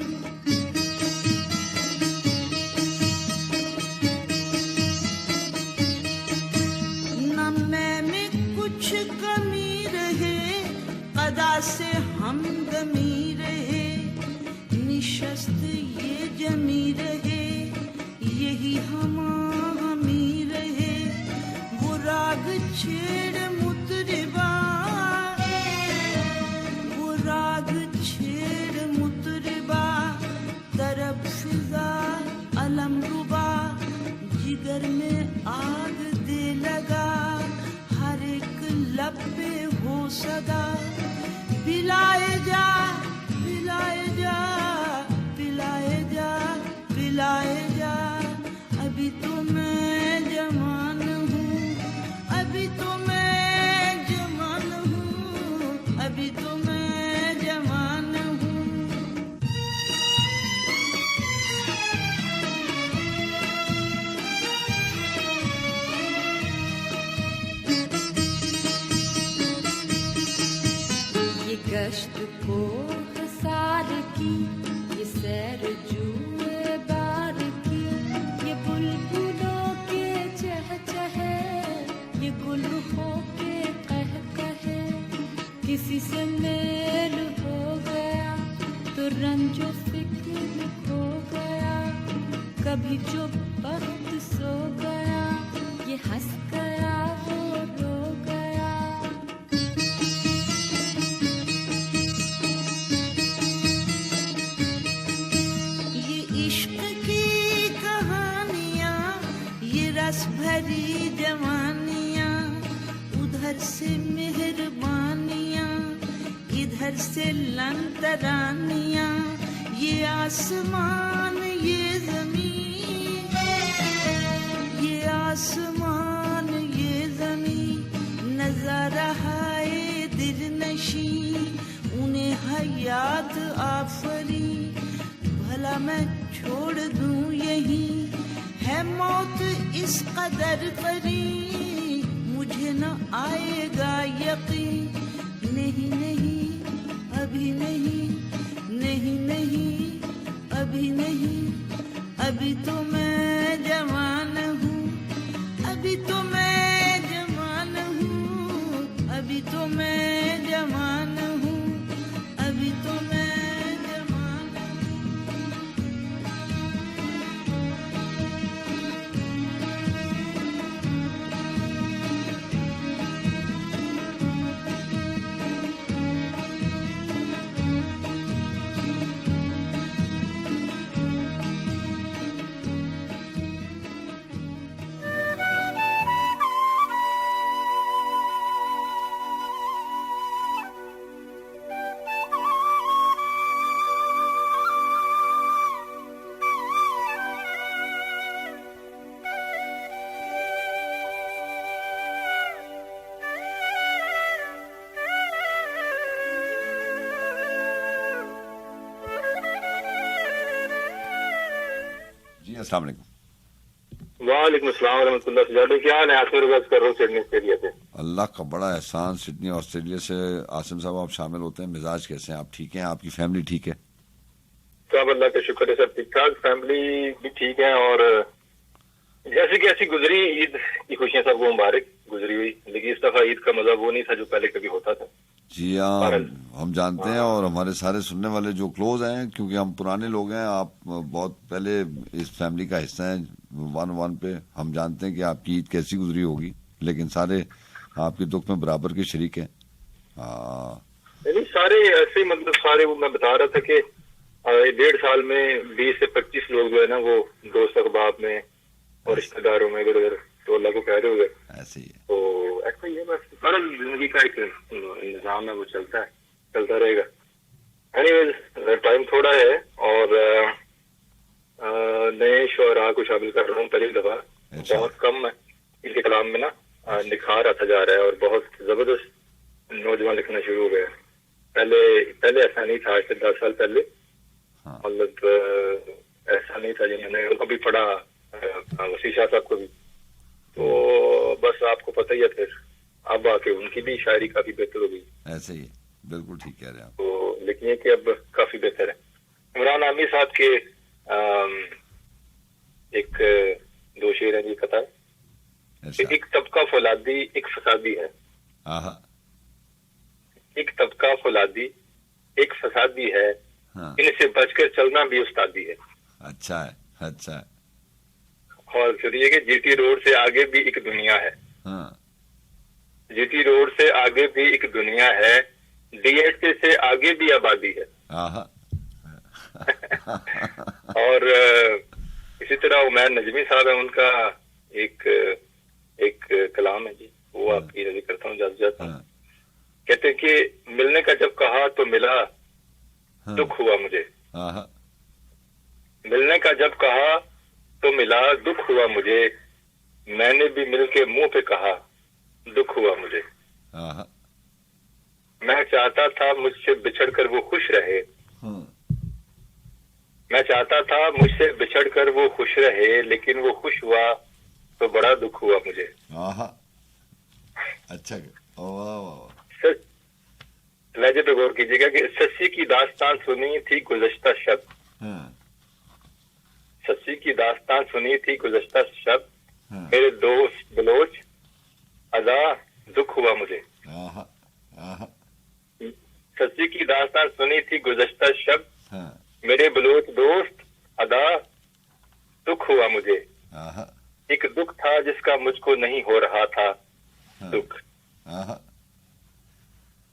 कुछ कमी रहे, कदा से हमदमी रहे, निशस्त ये जमी रहे, यही हमी रहे, वो राग छेड़ मुतरिबा, वो राग छेड़ मुतरिबा, तरफ फिजा अलम रुबा, जिगर में आग दे लगा, हर एक लब पे हो सदा, पिलाए जा पिलाए जा पिलाए जा पिलाए जा, अभी तो मैं जवान हूँ, अभी तो मैं जवान हूँ, अभी तो मैं जवान हूँ। गश्त को हसार की, ये सैर जुए बार की, ये बुलबुलों के चहचहे, ये गुल हो के कह कहे, किसी से मेल हो गया तो रंजो फिक्र खो कहीं जो वक्त सो गया, ये हंस गया वो रो गया। ये इश्क की कहानियाँ, ये रस भरी जवानियाँ, उधर से मेहरबानियाँ, इधर से लंतरानियाँ, ये आसमान ये जमीन, ये आसमान ये जमीन, नजारा है दिलनशी, उन्हें हयात आफरी, भला मैं छोड़ दूं यही, है मौत इस कदर करीब, मुझे न आएगा यकीन, नहीं नहीं अभी नहीं, नहीं नहीं अभी नहीं, अभी तो मैं जवान हूँ, अभी तो मैं जवान हूँ, अभी तो मैं जवान हूँ, अभी तो मैं जवान हूँ। जी अस्सलाम वालेकुम। वालेकुम अस्सलाम रहमतुल्लाह। सजादे क्या हाल है? आसिम रबाज कर रहा हूँ सिडनी ऑस्ट्रेलिया से। अल्लाह का बड़ा एहसान, सिडनी ऑस्ट्रेलिया से आसिम साहब आप शामिल होते हैं। मिजाज कैसे हैं? आप ठीक हैं? आपकी फैमिली ठीक है? सब अल्लाह का शुक्र है, सब ठीक ठाक, फैमिली भी ठीक है। और जैसे कि ऐसी गुजरी ईद की खुशियां सबको मुबारक गुजरी हुई, लेकिन इस दफा ईद का मजा वो नहीं था जो पहले कभी होता था। जी हाँ, हम जानते हैं और हमारे सारे सुनने वाले जो क्लोज हैं, क्योंकि हम पुराने लोग हैं, आप बहुत पहले इस फैमिली का हिस्सा हैं 1-1 पे, हम जानते हैं कि आपकी ईद कैसी गुजरी होगी, लेकिन सारे आपके दुख में बराबर के शरीक हैं। नहीं सारे ऐसे, मतलब सारे वो मैं बता रहा था कि 1.5 साल में 20 से 25 लोग जो है ना वो दोस्त अहबाब में और रिश्तेदारों में इधर उधर तो अल्लाह को प्यारे हो गए। ऐसे ही है। तो ऐसा ही है, बस हर जिंदगी का एक निजाम है, वो चलता है, चलता रहेगा। एनीवेज टाइम थोड़ा है और नए शोरा को शामिल कर रहा हूँ पहली दफा। बहुत कम है इनके कलाम में ना निखार आता जा रहा है और बहुत जबरदस्त नौजवान लिखना शुरू हो गया। पहले ऐसा नहीं था, आज से 10 साल पहले मतलब ऐसा नहीं था। जिन्होंने उनको भी पढ़ा, वसी शाह साहब को भी, तो बस आपको पता ही है, फिर अब आके उनकी भी शायरी काफी बेहतर हो गई। ऐसे ही है, बिल्कुल ठीक कह रहे हैं आप। तो लेकिन ये कि अब काफी बेहतर है। इमरान आमिर साहब के एक 2 शेर हैं जी, कथा है। एक तबका फौलादी एक फसादी है, एक तबका फौलादी एक फसादी है, इनसे बचकर चलना भी उस्तादी है। अच्छा है, अच्छा है। और फिर ये कि जीटी रोड से आगे भी एक दुनिया है। जीटी रोड से आगे भी एक दुनिया है, डीएसए से आगे भी आबादी है। और इसी तरह उमैर नजमी साहब है, उनका एक कलाम है जी, वो आपकी रजी करता हूँ, जाता हूँ। कहते हैं कि मिलने का जब कहा तो मिला, दुख हुआ मुझे। मिलने का जब कहा तो मिला, दुख हुआ मुझे, मैंने भी मिलके मुंह पे कहा, दुख हुआ मुझे। मैं चाहता था मुझसे बिछड़कर वो खुश रहे, मैं चाहता था मुझसे बिछड़कर वो खुश रहे, लेकिन वो खुश हुआ तो बड़ा दुख हुआ मुझे। अच्छा, वाह वाह। लहजे पे गौर कीजिएगा कि सस्सी की दास्तान सुनी थी गुज़श्ता शब, सस्सी की दास्तान सुनी थी गुज़श्ता शब, मेरे दोस्त बलोच अदा दुख हुआ मुझे। सस्सी की दास्तान सुनी थी गुज़श्ता शब, मेरे बलोच दोस्त अदा दुख हुआ मुझे। आहा, एक दुख था जिसका मुझको नहीं हो रहा था दुख। आहा,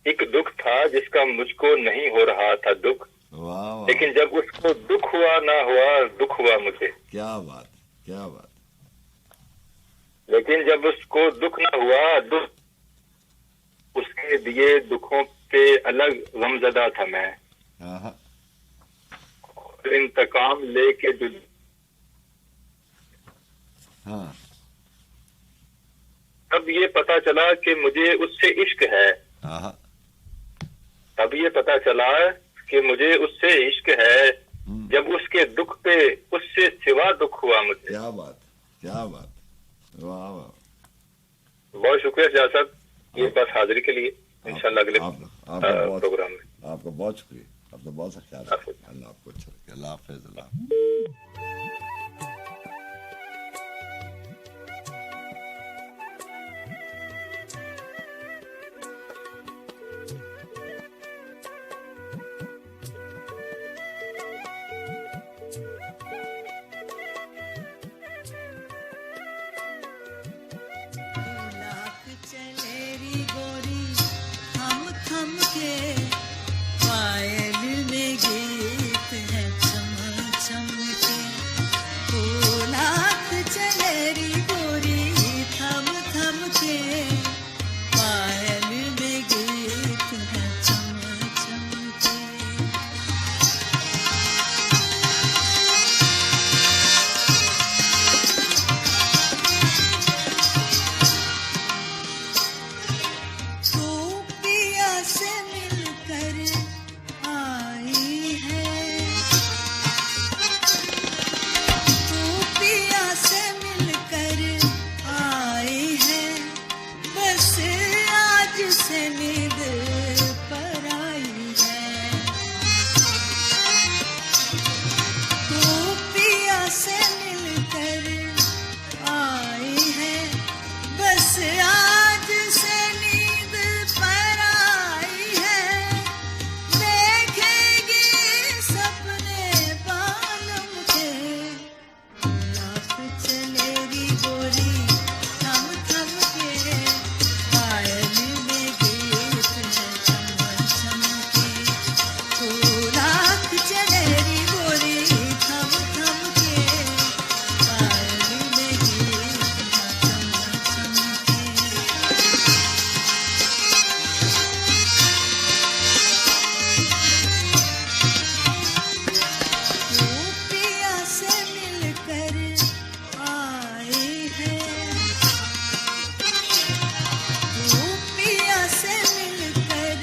एक दुख था जिसका मुझको नहीं हो रहा था दुख, वाह वाह, लेकिन जब उसको दुख हुआ ना हुआ दुख हुआ मुझे। क्या बात, क्या बात। लेकिन जब उसको दुख ना हुआ दुख, उसके दिए दुखों पे अलग गमजदा था मैं। आहा, इंतकाम लेके जो हाँ, तब ये पता चला कि मुझे उससे इश्क है। आहा, तब ये पता चला कि मुझे उससे इश्क है, जब उसके दुख पे उससे सिवा दुख हुआ मुझे। क्या बात, क्या बात, वाह वाह। बहुत शुक्रिया शाह साहब, ये बस हाजिरी के लिए। इंशाल्लाह अगले प्रोग्राम में। आपका बहुत शुक्रिया, आपका बहुत सा ख्याल रखिए। अल्लाह आपको अच्छा रखे। अल्लाह हाफिज़। अल्लाह लाख चलेरी गोरी थम थम के, पायल में गीत है चम चम के। ओ लाख चलेरी गोरी थम थम के, पायल में गीत है चम चम के। तू पिया से मिलकर आई है, तू पिया से मिलकर आई है, बस आज से नींद पर आई है। तू पिया से मिलकर आई है, बस आज से नींद पर आई है। देखेगी सपने बालम के, लाख चलेगी गोरी थम थम के, पायल में गीत है चम चम के। ओ लाख चलेगी गोरी थम थम के, पायल में गीत है चम चम के। तू पिया से मिलकर आई है, तू पिया से मिलकर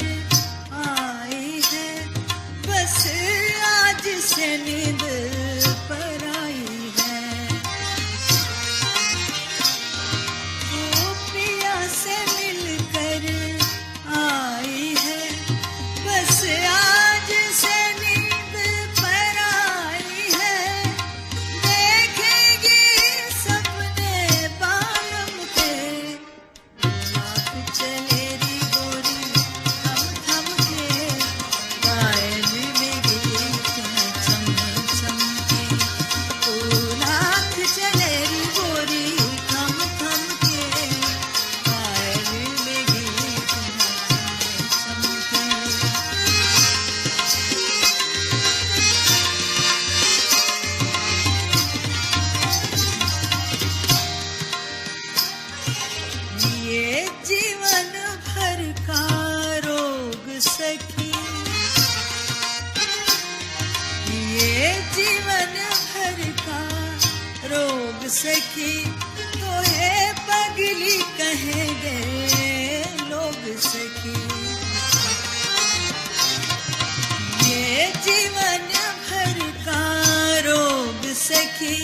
आई है, बस आज से नींद पर आई है। तू पिया से मिलकर आई है, बस आज से नींद पर आई है। देखेगी सपने बालम के, लाख चलेरी गोरी थम थम के, पायल में गीत है चम चम के। ओ लाख चलेरी गोरी थम थम के, पायल में गीत है चम चम के। ये जीवन भर का रोग सखी, ये जीवन भर का रोग सखी, तो है पगली कहेंगे लोग सखी। ये जीवन भर का रोग सखी,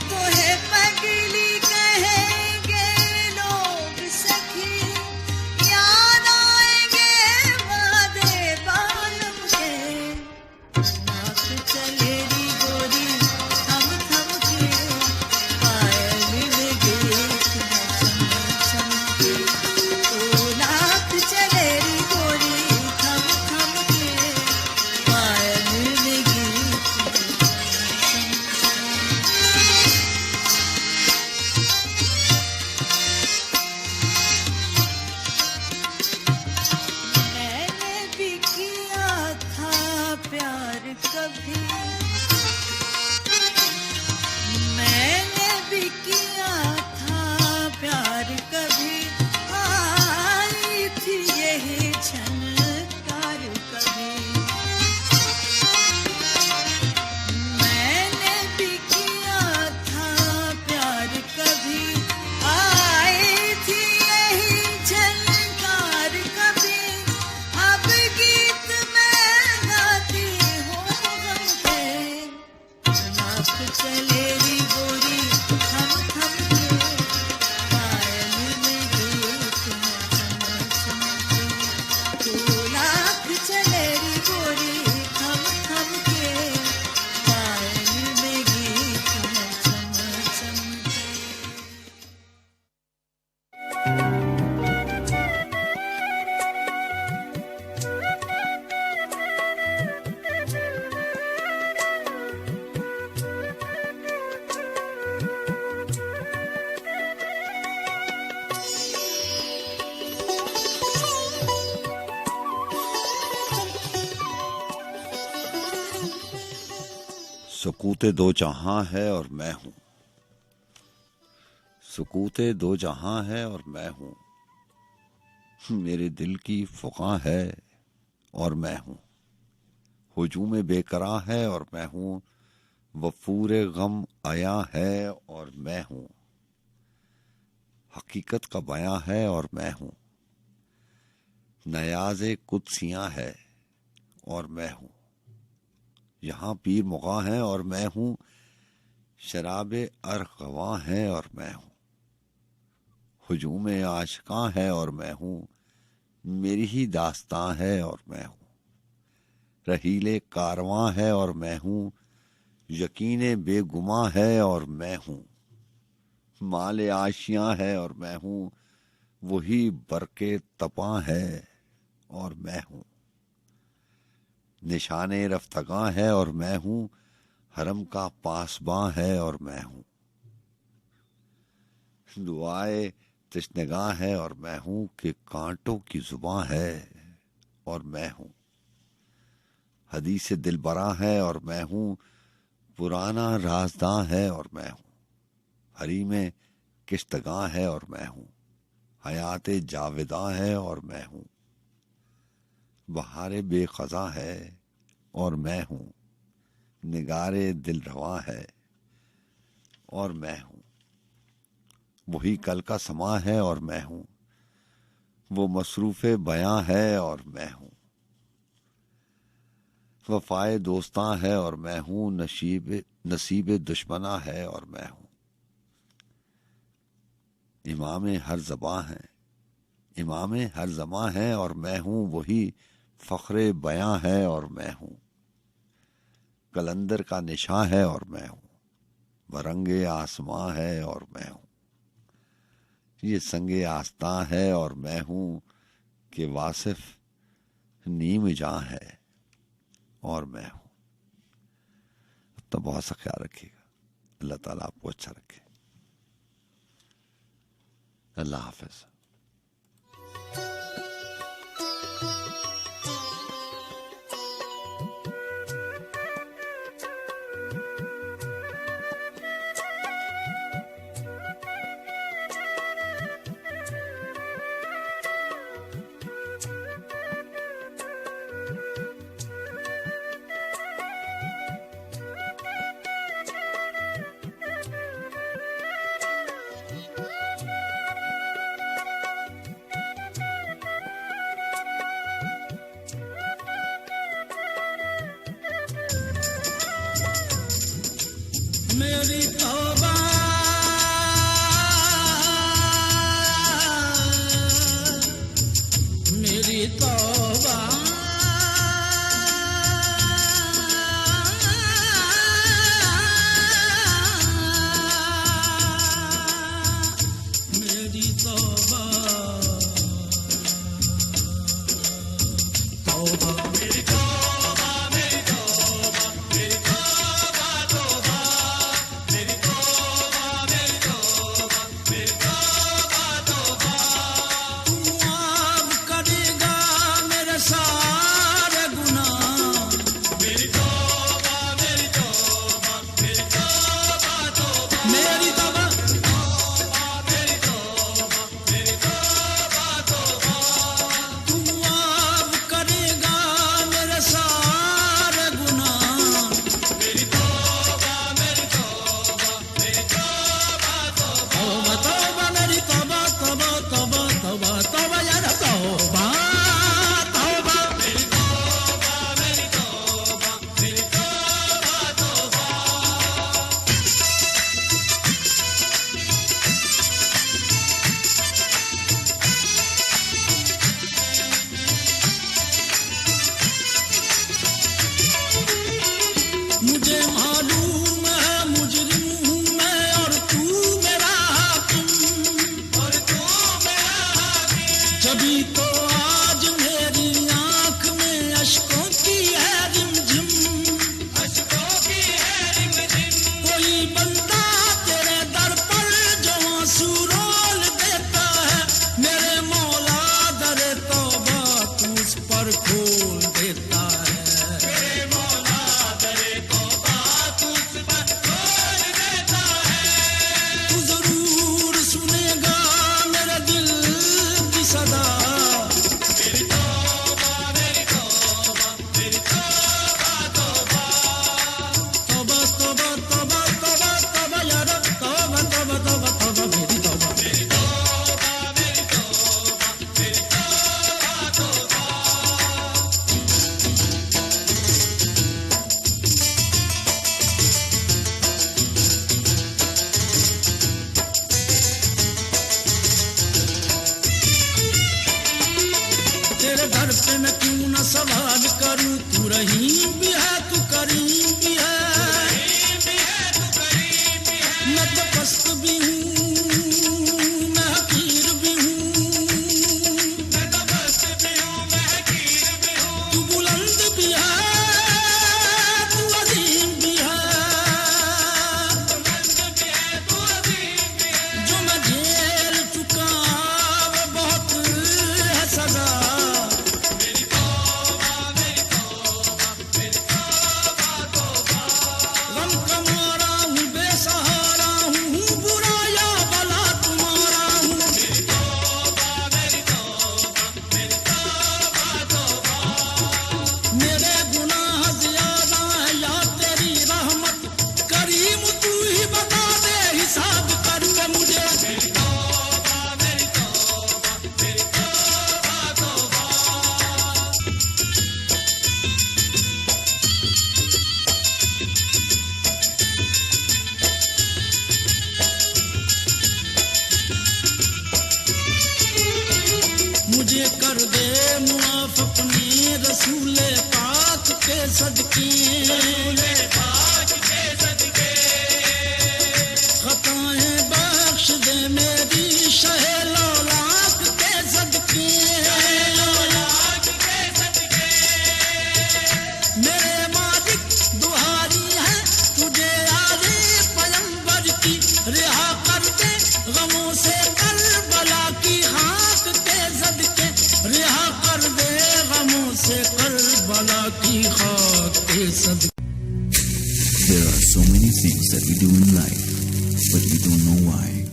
तो है पगली कहेंगे लोग सखी। याद आएंगे वादे बालम के, लाख चलेरी गोरी थम थम के, पायल में गीत है चम चम के। ओ लाख चलेरी गोरी थम थम के, पायल में गीत है चम चम के। सुकूते दो जहां है और मैं हूं, सुकूते दो जहां है और मैं हूं, मेरे दिल की फुका है और मैं हूं, हुजूम बेकरां है और मैं हूं, वफूरे गम आया है और मैं हूं, हकीकत का बयां है और मैं हूं, नयाज़े कुदसियां है और मैं हूं, यहाँ पीर मुगा है और मैं हूं, शराबे अरगवा है और मैं हूं, हुजूम आशिकां है और मैं हूं, मेरी ही दास्तां है और मैं हूं, रहीले कारवां है और मैं हूं, यकीने बेगुमा है और मैं हूं, माले आशियां है और मैं हूं, वही बरके तपा है और मैं हूं, निशाने रफ्तगां है और मैं हूं, हरम का पासबां है और मैं हूं, दुआए तश्नगां है और मैं हूं, कि कांटों की जुबां है और मैं हूं, हदीस दिलबरा है और मैं हूं, पुराना राजदां है और मैं हूं, हरी में किश्तगां है और मैं हूं, हयात जावेदां है और मैं हूं, बहारे बेखज़ा है और मैं हूं, निगारे दिल रवा है और मैं हूं, वही कल का समा है और मैं हूं, वो मसरूफ़े बयां है और मैं हूं, वफाए दोस्तां है और मैं हूं, नसीब दुश्मना है और मैं हूं, इमामे हर ज़बां है, इमामे हर ज़मां है और मैं हूं, वही फ़ख्रे बयां है और मैं हूं, कलंदर का निशां है और मैं हूं, बरंगे आसमां है और मैं हूं, ये संगे आस्तां है और मैं हूं, कि वासिफ नीम जां है और मैं हूं। तो बहुत सा ख्याल रखिएगा। अल्लाह ताला आपको अच्छा रखे। अल्लाह हाफिज। मेरी तौबा मेरी तौबा मेरी तौबा तौबा मेरी तौबा मेरी तौबा मेरी तौबा तौबा मेरी तौबा सिर्फ अपने रसूले पाक के सदके खताएं बख्श दे मेरी शहे लौलाक के सदके मेरे मालिक दुहारी है तुझे आजे पैगंबर की रिहा कर दे गमों से करबला की खाक के सदके रिहा कर दे गमों से करबला की खाक के सदके. There are so many things that we do in life, but we don't know why.